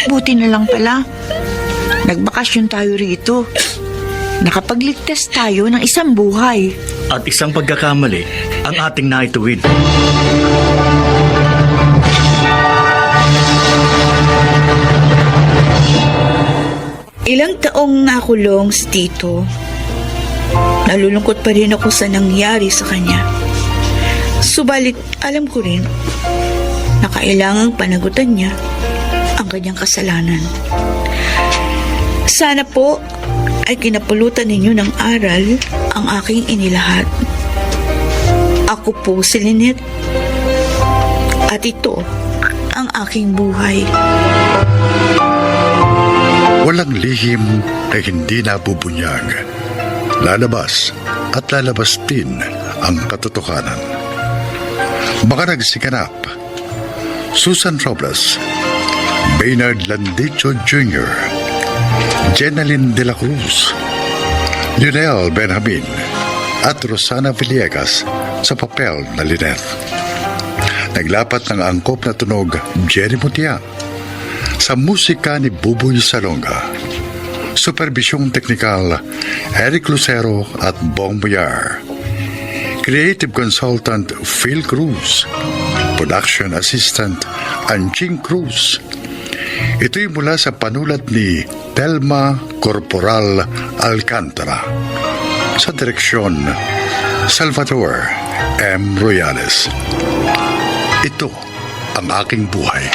[SPEAKER 6] Buti na lang pala. Nagbakasyon tayo rito. Nakapagligtas tayo ng isang buhay.
[SPEAKER 5] At isang pagkakamali ang ating naituwid.
[SPEAKER 2] Ilang taong nakulong si Tito. Nalulungkot pa rin ako sa nangyari sa kanya. Subalit, alam ko rin na kailangang panagutan niya ang kanyang kasalanan. Sana po ay kinapulutan ninyo ng aral ang aking inilahat. Ako po si Lynette at ito ang aking buhay.
[SPEAKER 1] Walang lihim na hindi nabubunyag. Lalabas at lalabas din ang katotohanan. Baka nagsikanap. Susan Robles, Baynard Landicho Jr., Jeneline de la Cruz, Lionel Benjamin at Rosana Villegas sa papel na Lynette. Naglapat ng angkop na tunog Jerry Mutia sa musika ni Buboy Salonga. Supervisyong teknikal Eric Lucero at Bong Boyar. Creative Consultant Phil Cruz. Production Assistant Anching Cruz. Ito'y mula sa panulat ni Telma Corporal Alcantara. Sa direksyon Salvador M. Royales. Ito ang aking buhay.